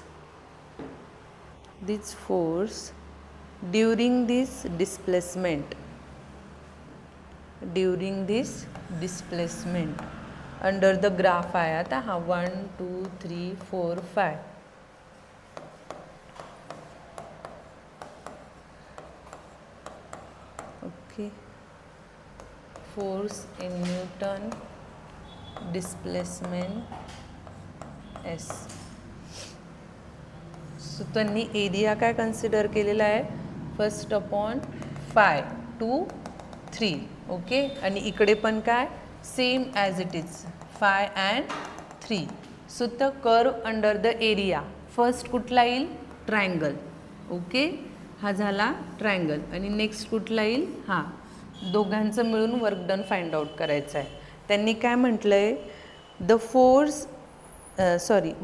during this displacement. Under the graph आया था हाँ 1 2 3 4 5. Okay. Force in Newton, displacement S. So त्यांनी area काय consider केलेला आहे, 1/5/2/3. Okay. आणि इकडे पण काय same as it is 5 and 3. So the curve under the area first कुठला येईल, ट्रायंगल. ओके. हा झाला ट्रायंगल. आणि नेक्स्ट कुठला येईल, हा. दोघांचं मिळून वर्क डन फाइंड आउट करायचं आहे. त्यांनी काय म्हटलं आहे, the force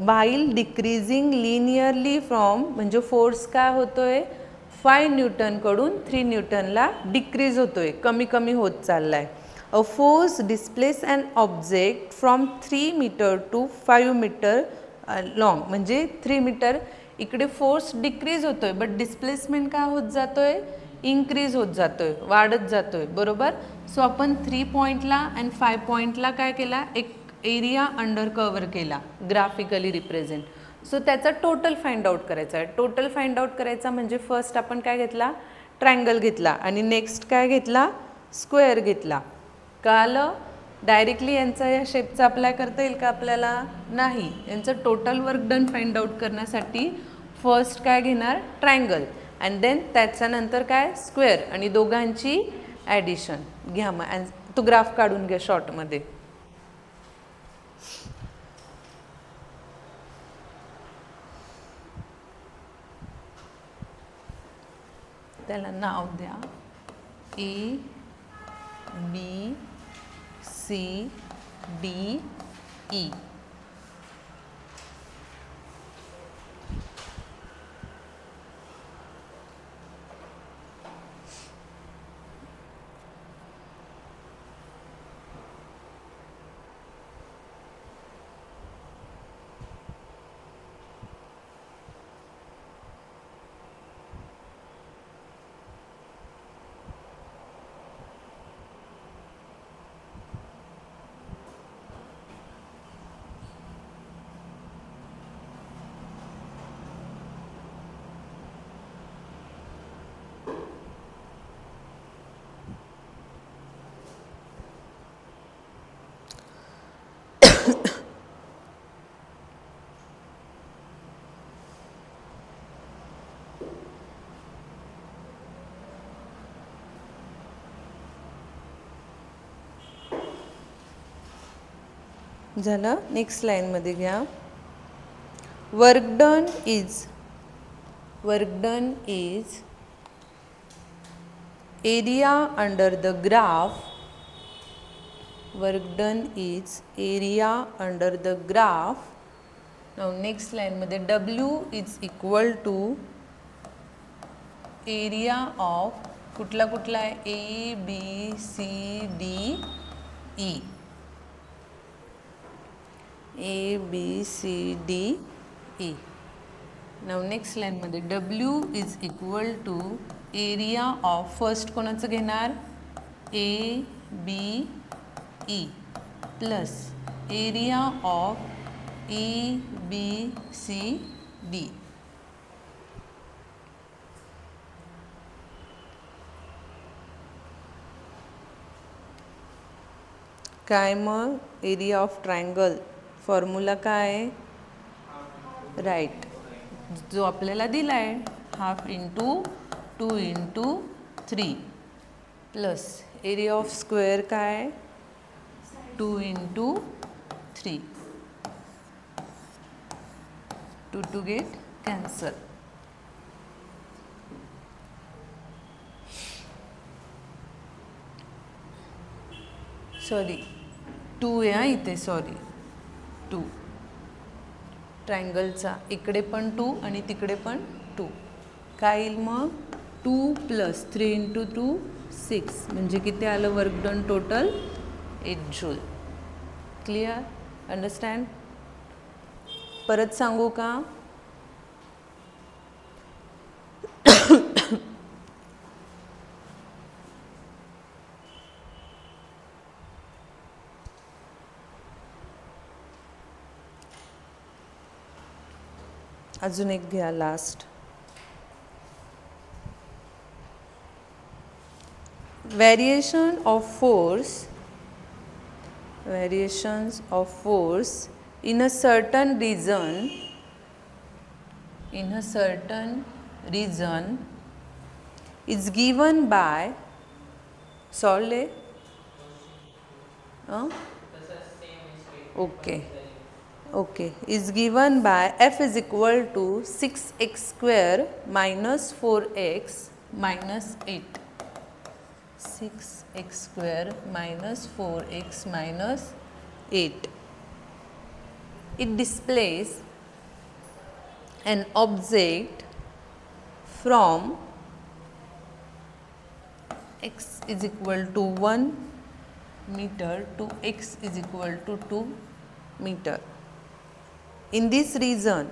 while decreasing linearly from, म्हणजे फोर्स काय होतोय 5 न्यूटनकडून 3 न्यूटनला डिक्रीज होतोय, कमी कमी होत चालला आहे. A force displace an object from 3 metre to 5 metre long, म्हणजे 3 मीटर इकडे फोर्स डिक्रीज होतोय, बट डिस्प्लेसमेंट काय होत जातोय, इन्क्रीज होत जातोय, वाढत जातोय. बरोबर. सो आपण 3 पॉईंटला आणि 5 पॉईंटला काय केला, एक एरिया अंडर कव्हर केला, ग्राफिकली रिप्रेझेंट. सो त्याचा टोटल फाइंड आउट करायचा आहे. टोटल फाइंड आउट करायचा म्हणजे फर्स्ट आपण काय घेतला, ट्रायंगल घेतला, आणि नेक्स्ट काय घेतला, स्क्वेअर घेतला. कळालं. डायरेक्टली यांचा या शेपचा अप्लाय करता येईल का आपल्याला, नाही. यांचं total work done find out करण्यासाठी फर्स्ट काय घेणार, ट्रायंगल, अँड देन त्याच्यानंतर काय, स्क्वेअर, आणि दोघांची ॲडिशन घ्या. मग तो ग्राफ काढून घ्या शॉर्टमध्ये. त्याला नाव द्या A B C D E. झालं. नेक्स्ट लाईनमध्ये घ्या. Work done is area under the graph. Work done is area under the graph. Now next लाईनमध्ये W is equal to area of कुठला कुठला आहे, A B C D E. A B C D E. Now next लाईनमध्ये W is equal to area of first कोणाचं घेणार, A B E plus area of A B C D. काय मग area of triangle formula काय आहे, right, जो आपल्याला दिला आहे, 1/2 into 2 into 3 plus area of square काय, 2 इंटू 3. 2 get cancel. सॉरी 2 आहे हा इथे, सॉरी 2. ट्रायंगलचा इकडे पण 2 आणि तिकडे पण 2. काय येईल मग? 2 + 3 × 2 6 म्हणजे किती आलं work done total? 8 joule. Clear? Understand? परत सांगू का? अजून एक घ्या last. variations of force in a certain region is given by is given by f is equal to 6x² minus 4x minus 8. 6x² minus 4x minus 8. It displays an object from x is equal to 1 meter to x is equal to 2 meter. In this region,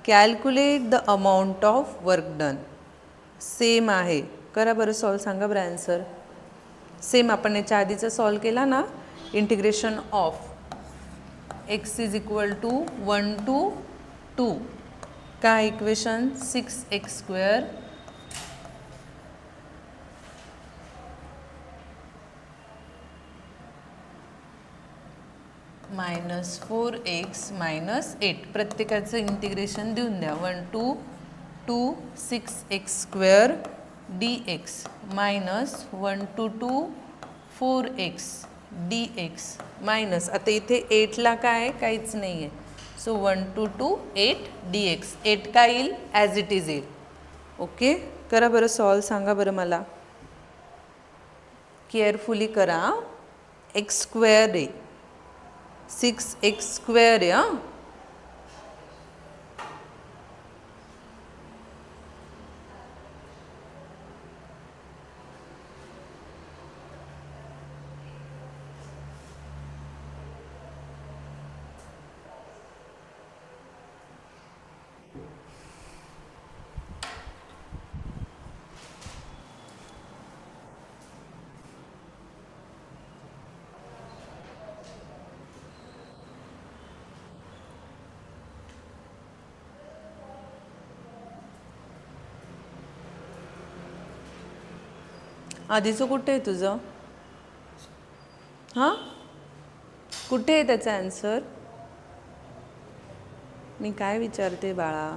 calculate the amount of work done. Same आहे. करा बरं solve. सांगा बरं answer. Same आपण याच्या आधीचा solve केला ना. Integration of x is equal to 1 to 2. काय equation? 6x² minus 4x minus 8. प्रत्येकाचं इंटिग्रेशन देऊन द्या. 1 to 2 6x² dx minus 1 to 2 4x dx minus, आता इथे 8 ला काय आहे? काहीच नाही आहे. So 1 to 2 8 dx. 8 काय येईल? ॲज इट इज येईल. ओके, करा बरं सॉल्व. सांगा बरं मला. केअरफुली करा. x² आहे, 6x² आहे. हां, आधीचं कुठे आहे तुझं? हां, कुठे आहे त्याचा आन्सर? मी काय विचारते बाळा?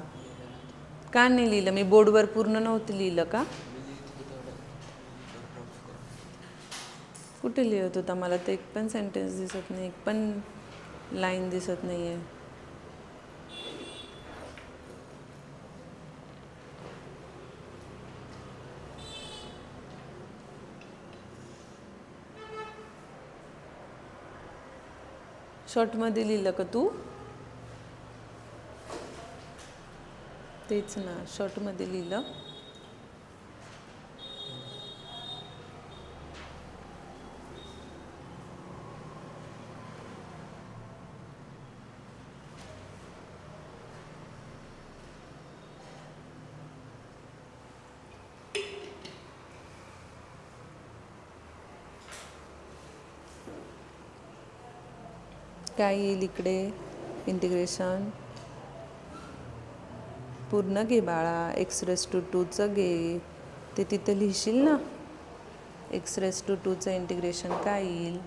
का नाही लिहिलं? मी बोर्डवर पूर्ण नव्हतं लिहिलं का? कुठे लिहित होता? मला तर एक पण सेंटेन्स दिसत नाही, एक पण लाईन दिसत नाही आहे. शॉर्टमध्ये लिहिलं का तू? तेच ना, शॉर्टमध्ये लिहिलं. काय येईल इकडे? इंटिग्रेशन पूर्ण घे बाळा. x⁻²चं घे, ते तिथं लिहिशील ना. x⁻²चं इंटिग्रेशन काय येईल?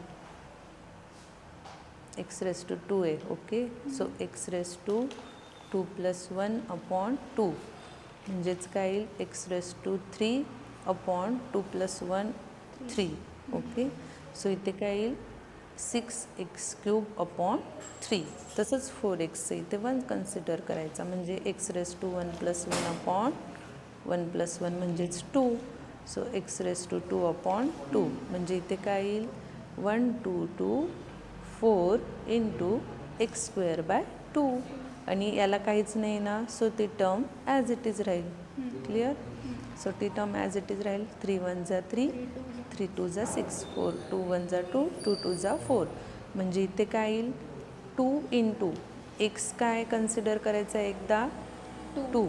x⁻² आहे. ओके, सो x⁻² + 1/2 म्हणजेच काय येईल? x⁻³ /2 + 1 3. ओके, सो इथे काय येईल? 6x³ / 3. तसंच 4x इथे 1 कन्सिडर करायचा, म्हणजे x⁻1 + 1/1 + 1 म्हणजेच 2. सो एक्स रेस टू 2/2 म्हणजे इथे काय येईल 1 2 2 4 इंटू एक्स स्क्वेअर बाय 2 आणि याला काहीच नाही ना सो ती टर्म ॲज इट इज राहील. क्लिअर. सो ती टर्म ॲज इट इज राहील. 3 1 जा 3 3 2 जा 6 4 2 1 जा 2 2 2 जा 4 म्हणजे इथे काय येईल 2 इंटू एक्स काय कन्सिडर करायचा एकदा 2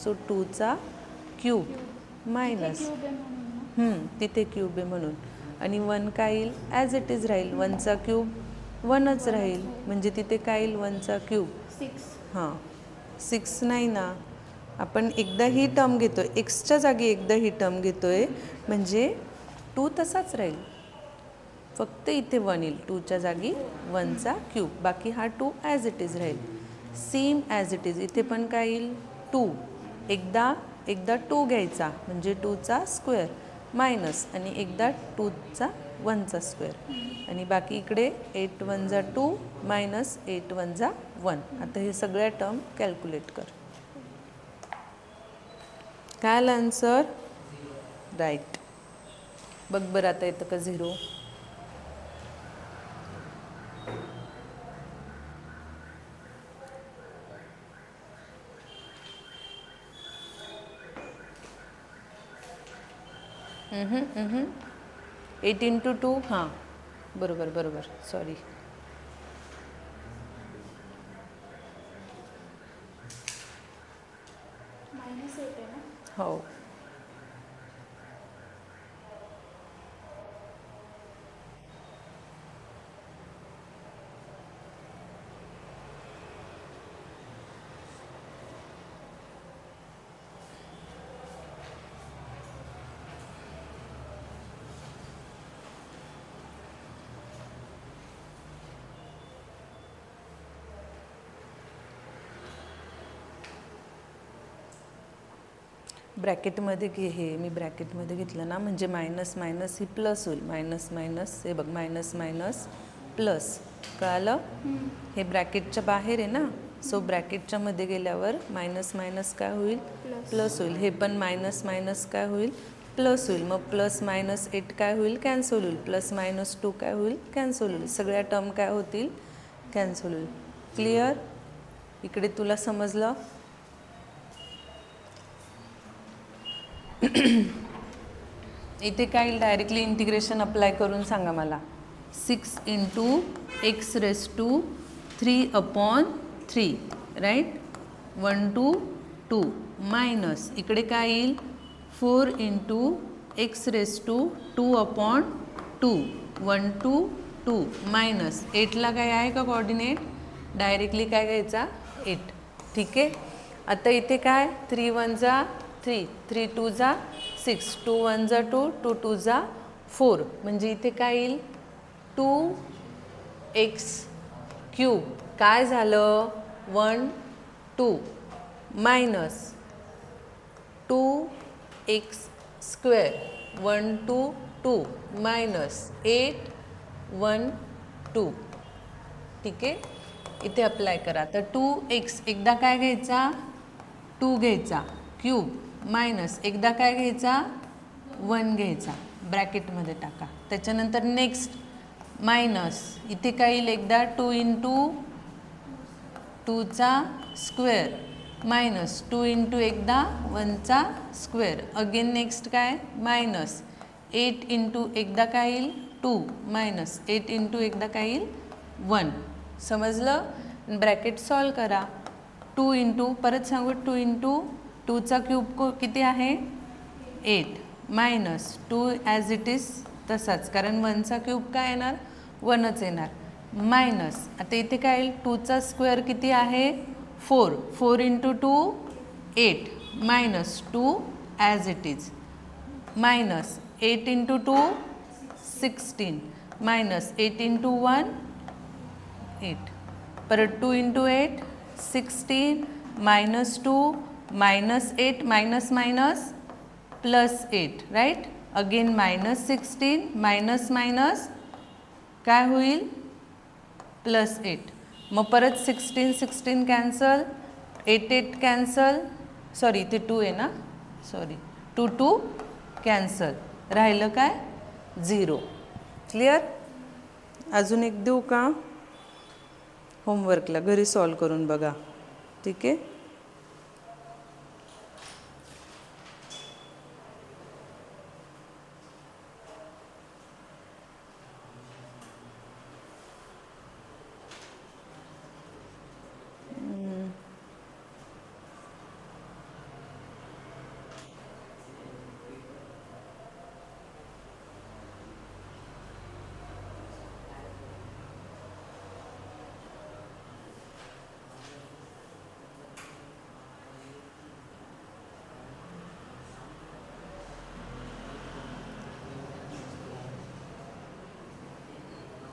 सो 2चा क्यूब मायनस तिथे क्यूब आहे म्हणून आणि 1 काय येईल ॲज इट इज राहील. 1चा क्यूब 1च राहील म्हणजे तिथे काय येईल 1चा क्यूब 6. हां 6 नाही ना आपण एकदा ही टर्म घेतो आहे एक्सच्या जागी एकदा ही टर्म घेतो आहे म्हणजे 2 तसाच राहील फक्त इथे 1 येईल 2च्या जागी 1चा क्यूब बाकी हा 2 ॲज इट इज राहील. सेम ॲज इट इज इथे पण काय येईल 2 एकदा 2 घ्यायचा म्हणजे 2चा स्क्वेअर मायनस आणि एकदा 2चा 1चा स्क्वेअर आणि बाकी इकडे 8 1 जा 2 मायनस 8 1 जा 1. आता हे सगळ्या टर्म कॅल्क्युलेट कर. काय आलं आन्सर राईट. बघ बरं आता येतं का 0. -. 8 इंटू 2 हां बरोबर सॉरी. -8 आहे ना. हो ब्रॅकेटमध्ये घे. हे मी ब्रॅकेटमध्ये घेतलं ना म्हणजे मायनस मायनस ही प्लस होईल. मायनस मायनस हे बघ मायनस मायनस प्लस कळालं. हे ब्रॅकेटच्या बाहेर आहे ना सो ब्रॅकेटच्या मध्ये गेल्यावर मायनस मायनस काय होईल प्लस होईल. हे पण मायनस मायनस काय होईल प्लस होईल. मग प्लस मायनस 8 काय होईल कॅन्सल होईल. प्लस मायनस 2 काय होईल कॅन्सल होईल. सगळ्या टर्म काय होतील कॅन्सल होईल. क्लिअर. इकडे तुला समजलं. इथे काय डायरेक्टली इंटिग्रेशन अप्लाय करून सांगा मला. 6 into x raise to 3/3 right 1 2 2 minus इकडे काय येईल 4 into x raise to 2/2 1 2 2 minus 8ला काय आहे का कोऑर्डिनेट डायरेक्टली काय घ्यायचा 8. ठीक आहे. आता इथे काय 3 1 जा 3 3 2 जा 6 2 1 जा 2 2 2 जा 4 म्हणजे इथे काय येईल 2x क्यूब काय झालं 1 2 मायनस 2x स्क्वेअर 1 2 2 मायनस 8 1 2. ठीक आहे. इथे अप्लाय करा. तर 2x एकदा काय घ्यायचा 2 घ्यायचा क्यूब मायनस एकदा काय घ्यायचा 1 घ्यायचा ब्रॅकेटमध्ये टाका. त्याच्यानंतर नेक्स्ट मायनस इथे काय येईल एकदा 2 इंटू 2चा स्क्वेअर मायनस 2 इंटू एकदा 1चा स्क्वेअर अगेन नेक्स्ट काय मायनस 8 इंटू एकदा काय येईल 2 मायनस 8 इंटू एकदा काय येईल 1. समजलं. ब्रॅकेट सॉल्व करा. 2 इंटू परत सांगू 2 इंटू 2चा क्यूब किती आहे 8 मायनस 2 ॲज इट इज तसाच कारण 1चा क्यूब काय येणार 1च येणार मायनस आता इथे काय येईल 2चा स्क्वेअर किती आहे 4 4 into 2 8 minus 2 as it is minus 8 into 2 16 minus 8 into 1 8 परत 2 into 8 16 minus 2 minus 8 minus minus plus 8 right again minus 16 minus minus काय होईल प्लस 8 मग परत 16 16 कॅन्सल 8 8 कॅन्सल सॉरी इथे 2 आहे ना सॉरी 2 2 कॅन्सल, राहिलं काय 0. क्लिअर? अजून एक देऊ का? होमवर्कला घरी सॉल्व करून बघा. ठीक आहे.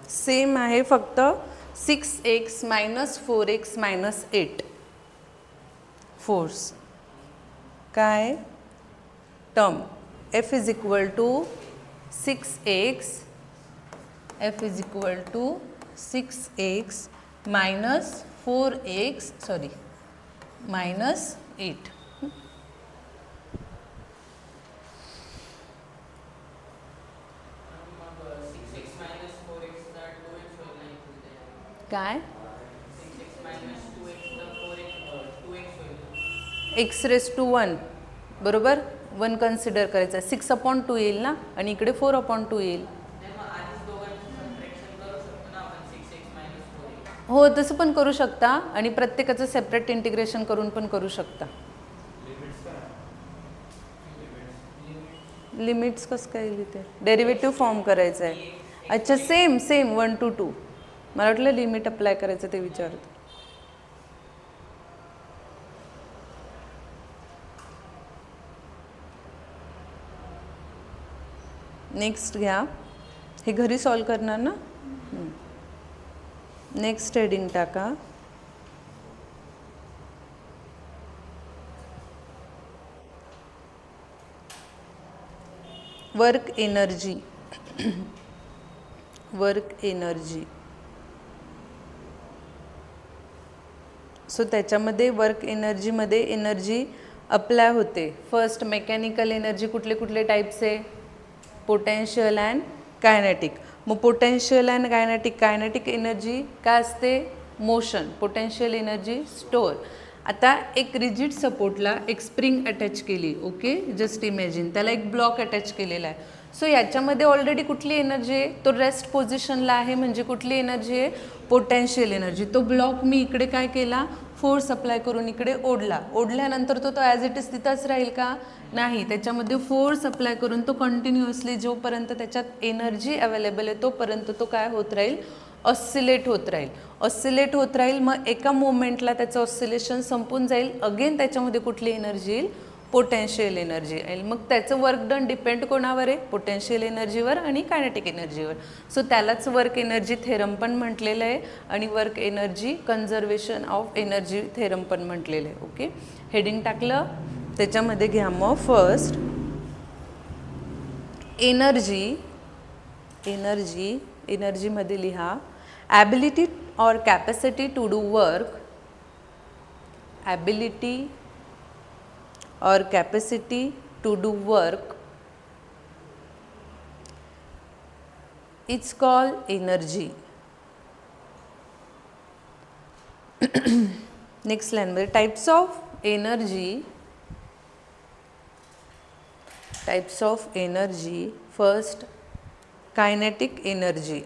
सेम आहे, फक्त 6x - 4x - 8 फोर्स काय term F is equal to 6x, F is equal to 6x minus 4x sorry minus 8. काय x⁻²1 बरोबर, 1 कन्सिडर करायचा, 6/2 येईल ना, आणि इकडे 4/2 येईल. हो तसं पण करू शकता आणि प्रत्येकाचं सेपरेट इंटिग्रेशन करून पण करू शकता. लिमिट्स कसं काय येईल इथे? डेरिव्हेटिव्ह फॉर्म करायचं आहे. अच्छा सेम 1 to 2. मला वाटलं लिमिट अप्लाय करायचं ते विचारत. नेक्स्ट घ्या, हे घरी सॉल्व करणार ना. नेक्स्ट हेडिंग टाका. Work energy. Work energy. So त्याच्यामध्ये वर्क एनर्जीमध्ये एनर्जी अप्लाय होते. फर्स्ट मेकॅनिकल एनर्जी कुठले कुठले टाईप्स आहे? Potential and kinetic. मग potential and kinetic, kinetic energy काय असते? मोशन. Potential energy store. आता एक रिजिड सपोर्टला एक स्प्रिंग अटॅच केली, ओके, जस्ट इमॅजिन, त्याला एक ब्लॉक अटॅच केलेला आहे. सो याच्यामध्ये ऑलरेडी कुठली एनर्जी आहे? तो रेस्ट पोझिशनला आहे, म्हणजे कुठली एनर्जी आहे? Potential energy. तो ब्लॉक मी इकडे काय केला? फोर्स अप्लाय करून इकडे ओढला. ओढल्यानंतर तो ॲज इट इज तिथंच राहील का? नाही, त्याच्यामध्ये फोर्स अप्लाय करून तो कंटिन्युअसली जोपर्यंत त्याच्यात एनर्जी अवेलेबल आहे तोपर्यंत तो काय होत राहील? ऑसिलेट होत राहील. ऑसिलेट होत राहील. मग एका मोमेंटला त्याचं ऑसिलेशन संपून जाईल. अगेन त्याच्यामध्ये कुठली एनर्जी येईल? पोटेन्शियल एनर्जी येईल. मग त्याचं वर्क डन डिपेंड कोणावर आहे? पोटेन्शियल एनर्जीवर आणि कायनेटिक एनर्जीवर. सो त्यालाच वर्क एनर्जी थेरम पण म्हटलेलं आहे आणि work energy conservation of energy theorem पण म्हटलेलं आहे. ओके, हेडिंग टाकलं. त्याच्यामध्ये घ्या मग फर्स्ट एनर्जी. एनर्जी, एनर्जीमध्ये लिहा ॲबिलिटी और capacity to do work. Ability or capacity to do work, it's called energy. Next line मध्ये types of energy. Types of energy. First kinetic energy.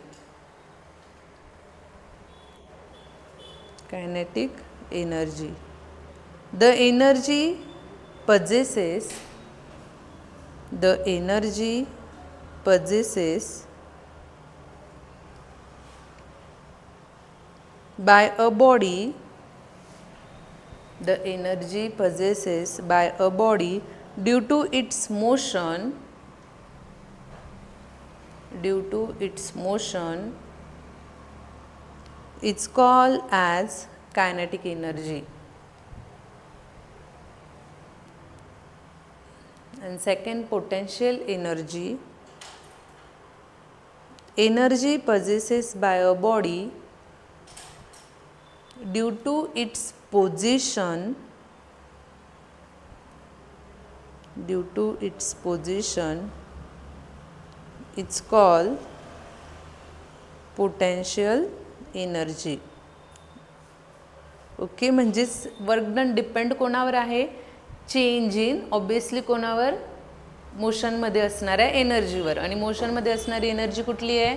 Kinetic energy. The energy possesses, the energy possesses by a body, the energy possesses by a body due to its motion, due to its motion, it's called as kinetic energy. And second, potential energy. Energy possessed by a body due to its position, due to its position it's called potential energy. Okay, म्हणजेच work done depend कोणावर आहे, change in obviously कोणावर, मोशनमध्ये असणाऱ्या एनर्जीवर. आणि मोशनमध्ये असणारी energy कुठली आहे,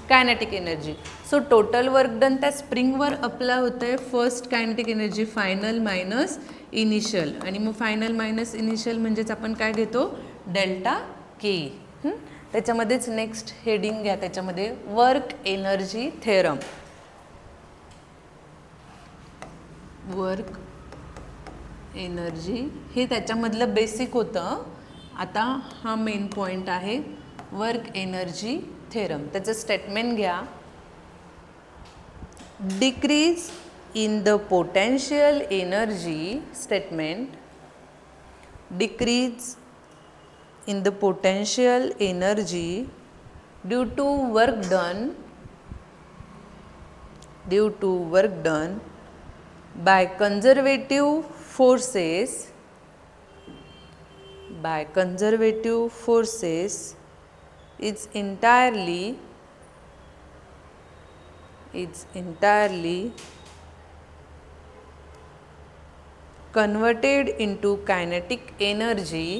kinetic energy. So total work done त्या स्प्रिंगवर अप्लाय होतं आहे. First kinetic energy final minus initial, आणि मग फायनल मायनस इनिशियल म्हणजेच आपण काय घेतो, डेल्टा के. त्याच्यामध्येच नेक्स्ट हेडिंग घ्या, त्याच्यामध्ये work energy theorem. Work energy हे त्याच्यामधलं बेसिक होतं. आता हा मेन पॉईंट आहे वर्क एनर्जी थेरम. त्याचं स्टेटमेंट घ्या. Decrease in the potential energy statement, decrease in the potential energy due to work done by conservative forces is entirely converted into kinetic energy,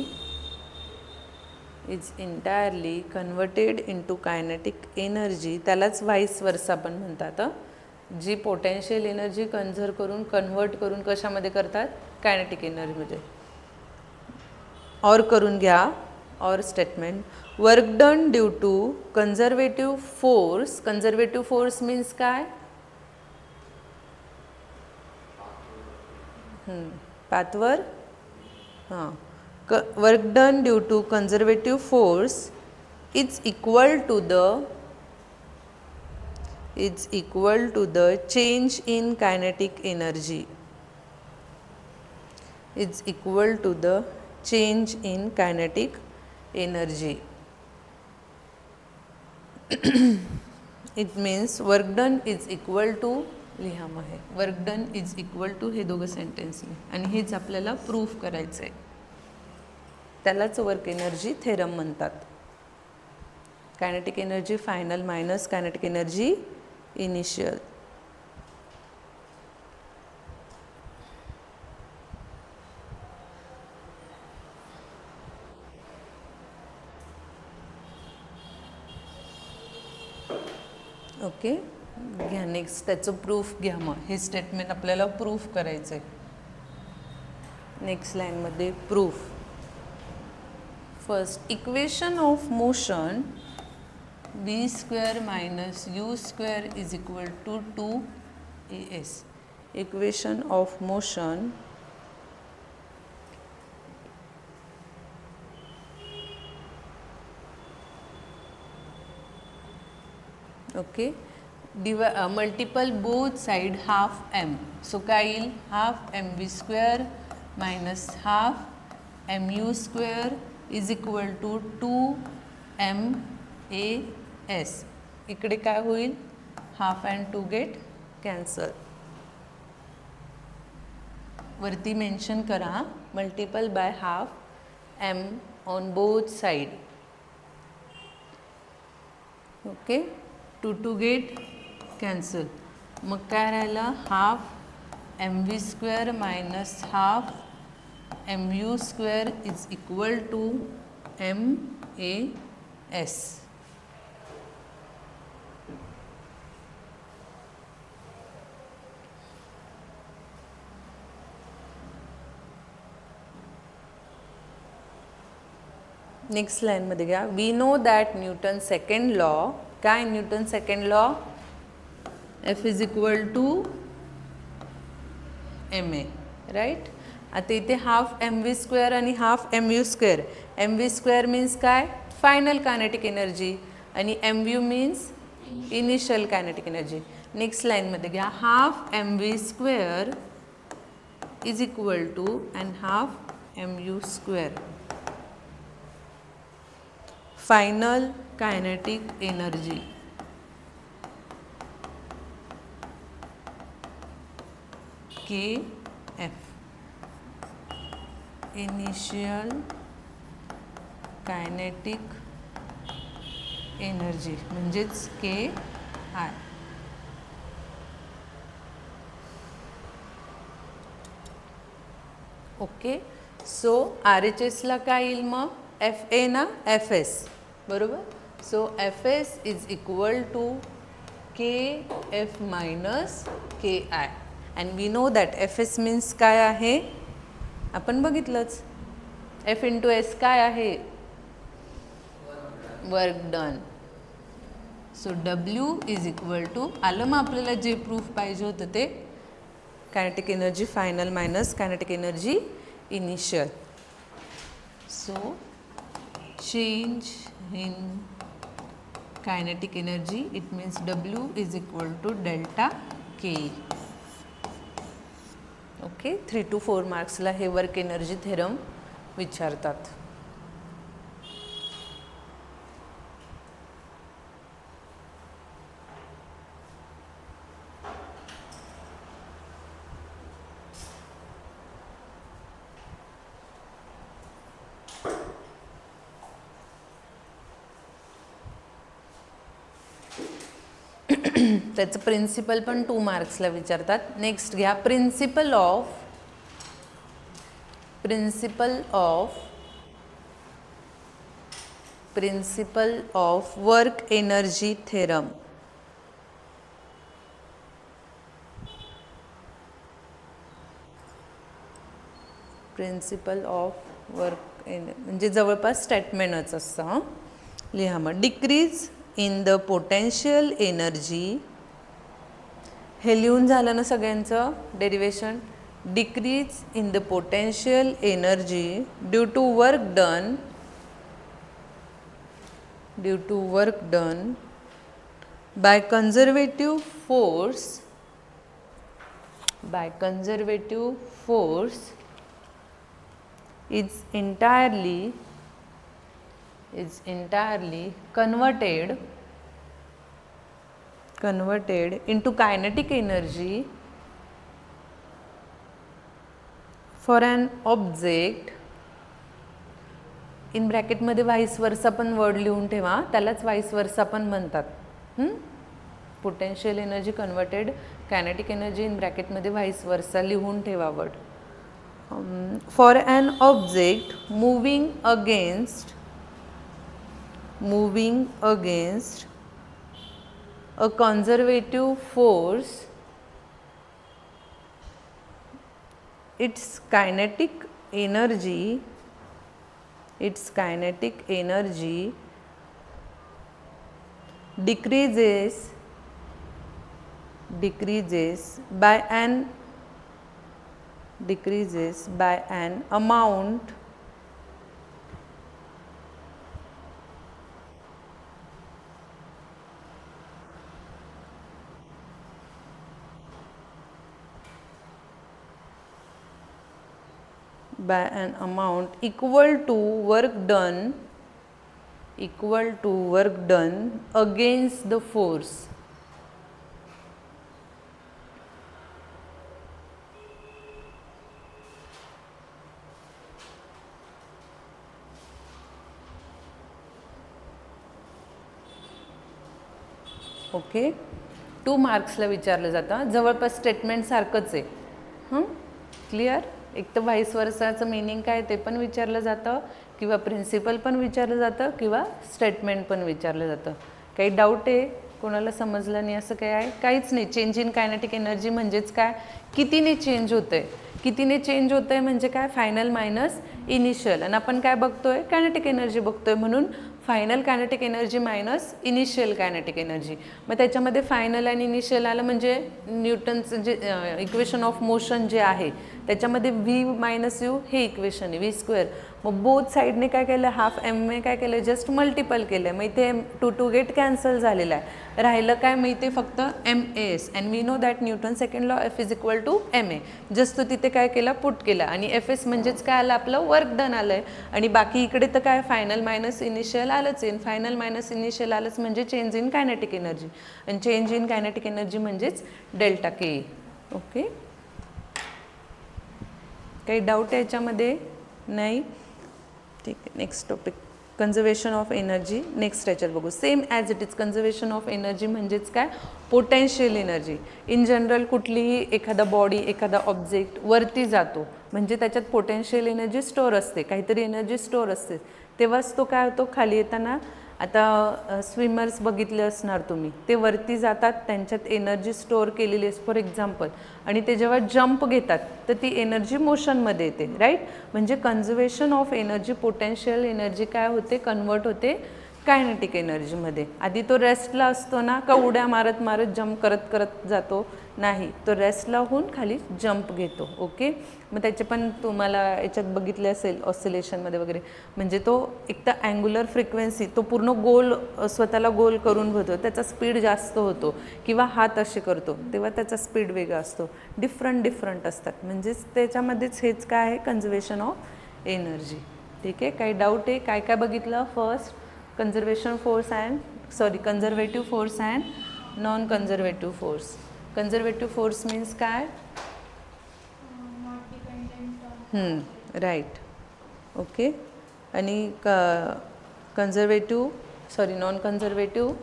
is entirely converted into kinetic energy. त्यालाच vice versa पण म्हणतात. जी potential energy convert करून कशामध्ये करतात, kinetic एनर्जीमध्ये. और करून घ्या, और statement. Work done due to conservative force. Conservative force means काय, पाथवर. हां, work done due to conservative force is equal to the change in kinetic energy. It's equal to the change in kinetic energy. It means work done is equal to, लिहा मग हे work done is equal to, हे दोघं सेंटेन्सने, आणि हेच आपल्याला proof करायचं आहे. त्यालाच वर्क एनर्जी थेरम म्हणतात. Kinetic energy final minus kinetic energy initial. Okay, घ्या नेक्स्ट त्याचं प्रूफ घ्या. मग हे स्टेटमेंट आपल्याला प्रूफ करायचं आहे. नेक्स्ट लाईनमध्ये proof. First, equation of motion v square minus u square is equal to 2as. Equation of motion okay, multiple both side half m. So काय येईल, half mv square minus half mu square is equal to 2mas. इकडे काय होईल, half and to get cancel. वरती mention करा multiple by half M on both side. Okay, to get cancel. मग काय राहिलं, half M V square minus half mu square is equal to mas. Next line मध्ये घ्या. We know that Newton second law. काय newton second law, F is equal to M A, right. आता इथे half M V square आणि half M U square. M V square means काय, final kinetic energy, आणि M U means initial kinetic energy. Next लाईनमध्ये घ्या. Half M V square is equal to and half M U square final kinetic energy. K F initial kinetic energy म्हणजेच KI. Okay. So RHSला काय येईल मग? FA ना FS बरोबर. So FS is equal to KF minus KI and we know that FS means काय आहे आपण बघितलंच. F इंटू S काय आहे? Work done. So W is equal to आलं मग आपल्याला जे प्रूफ पाहिजे होतं ते kinetic energy final minus kinetic energy initial. So change in kinetic energy it means W is equal to delta K. Okay. 3 to 4 मार्क्सला हे वर्क एनर्जी थेरम विचारतात. त्याचं प्रिन्सिपल पण 2 मार्क्सला विचारतात. नेक्स्ट घ्या principle of work energy theorem. Principle of work म्हणजे जवळपास स्टेटमेंटच असतं. लिहा मग. Decrease in the potential energy. हे लिहून झालं ना सगळ्यांचं derivation. Decrease in the potential energy due to work done by conservative force is entirely converted into kinetic energy for an object. In ब्रॅकेटमध्ये व्हाईस वर्सा पण वर्ड लिहून ठेवा, त्यालाच व्हाईस वर्सा पण म्हणतात. Potential energy converted kinetic energy in ब्रॅकेटमध्ये vice versa लिहून ठेवा word. For an object moving against a conservative force, its kinetic energy decreases by an amount equal to work done against the force. Okay. 2 मार्क्सला विचारलं जातं. जवळपास statement सारखंच आहे. Clear. एक तर व्हाईस वर्साचं मीनिंग काय ते पण विचारलं जातं, किंवा प्रिन्सिपल पण विचारलं जातं, किंवा स्टेटमेंट पण विचारलं जातं. काही डाऊट आहे कोणाला समजलं नाही असं काय आहे? काहीच नाही. चेंज इन कायनेटिक एनर्जी म्हणजेच काय? कितीने चेंज होतंय. कितीने चेंज होतंय म्हणजे काय? Final minus initial. आणि आपण काय बघतोय? कायनेटिक एनर्जी बघतोय, म्हणून final kinetic energy minus initial kinetic energy. मग त्याच्यामध्ये फायनल आणि इनिशियल आलं म्हणजे न्यूटनचं जे इक्वेशन ऑफ मोशन जे आहे त्याच्यामध्ये V मायनस यू हे इक्वेशन आहे V². मग बोथ साईडने काय केलं? हाफ एम काय केलं? जस्ट मल्टिपल केलं. मग इथे 2 गेट कॅन्सल झालेला आहे. राहिलं काय? मग इथे फक्त MS. And we know that Newton second law F is equal to MA. Just तो तिथे काय केला? पुट केला. आणि FS म्हणजेच काय आलं? आपलं वर्क डन आलं आहे. आणि बाकी इकडे तर काय? फायनल मायनस इनिशियल आलंच आहे. फायनल मायनस इनिशियल आलंच म्हणजे चेंज इन कायनेटिक एनर्जी. आणि चेंज इन कायनेटिक एनर्जी म्हणजेच डेल्टा K. ओके. काही डाऊट आहे याच्यामध्ये? नाही. ठीक आहे. Next topic conservation of energy next याच्यात बघू. Same as it is conservation of energy म्हणजेच काय, पोटेन्शियल एनर्जी. इन जनरल कुठलीही एखादा बॉडी एखादा ऑब्जेक्ट वरती जातो म्हणजे त्याच्यात पोटेन्शियल एनर्जी स्टोअर असते, काहीतरी एनर्जी स्टोअर असते, तेव्हाच तो काय होतो खाली येताना. आता स्विमर्स बघितले असणार तुम्ही, ते वरती जातात त्यांच्यात एनर्जी स्टोअर केलेली असते फॉर एक्झाम्पल, आणि ते जेव्हा जंप घेतात तर ती एनर्जी मोशनमध्ये येते, राईट. म्हणजे conservation of energy, potential energy काय होते, कन्वर्ट होते कायनेटिक एनर्जीमध्ये. आधी तो रेस्टला असतो ना, का उड्या मारत मारत जंप करत करत जातो, नाही, तो रेस्टला होऊन खाली जंप घेतो. ओके, मग त्याचे पण तुम्हाला याच्यात बघितले असेल ऑसिलेशनमध्ये वगैरे, म्हणजे तो एक तर अँग्युलर फ्रिक्वेन्सी तो पूर्ण गोल स्वतःला गोल करून होतो, त्याचा स्पीड जास्त होतो, किंवा हात असे करतो तेव्हा त्याचा स्पीड वेगळा असतो, डिफरंट असतात. म्हणजेच त्याच्यामध्येच हेच काय आहे, कन्झर्वेशन ऑफ एनर्जी. ठीक आहे, काही डाऊट आहे? काय काय बघितलं? First conservation force and conservative force and non conservative force. Conservative force means काय? Not dependent on. Right. Okay, आणि नॉन कंजर्वेटिव्ह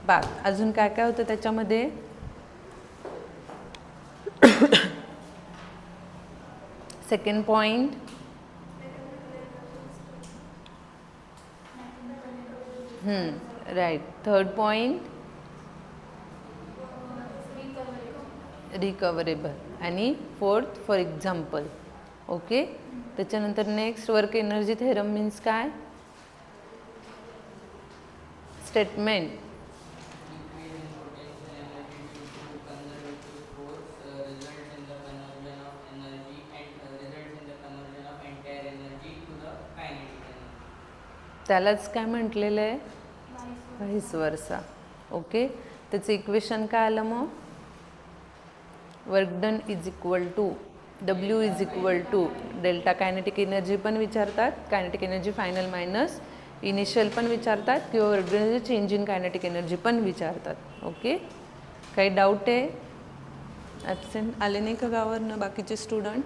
बाग. अजून काय काय होतं त्याच्यामध्ये? Second point, right. Third point, recoverable. आणि फोर्थ फॉर एक्झाम्पल. ओके, त्याच्यानंतर next work energy theorem means काय? स्टेटमेंट. त्यालाच काय म्हटलेलं आहे? व्हाईस वर्सा. ओके, त्याचं इक्वेशन काय आलं मग? Work done is equal to W is equal to delta kinetic energy पण विचारतात, kinetic energy final minus initial पण विचारतात, किंवा work done change in kinetic energy पण विचारतात. ओके, काही डाऊट आहे? ॲब्सेंट आले नाही का गावावरनं बाकीचे स्टुडंट?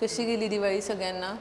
कशी गेली दिवाळी सगळ्यांना?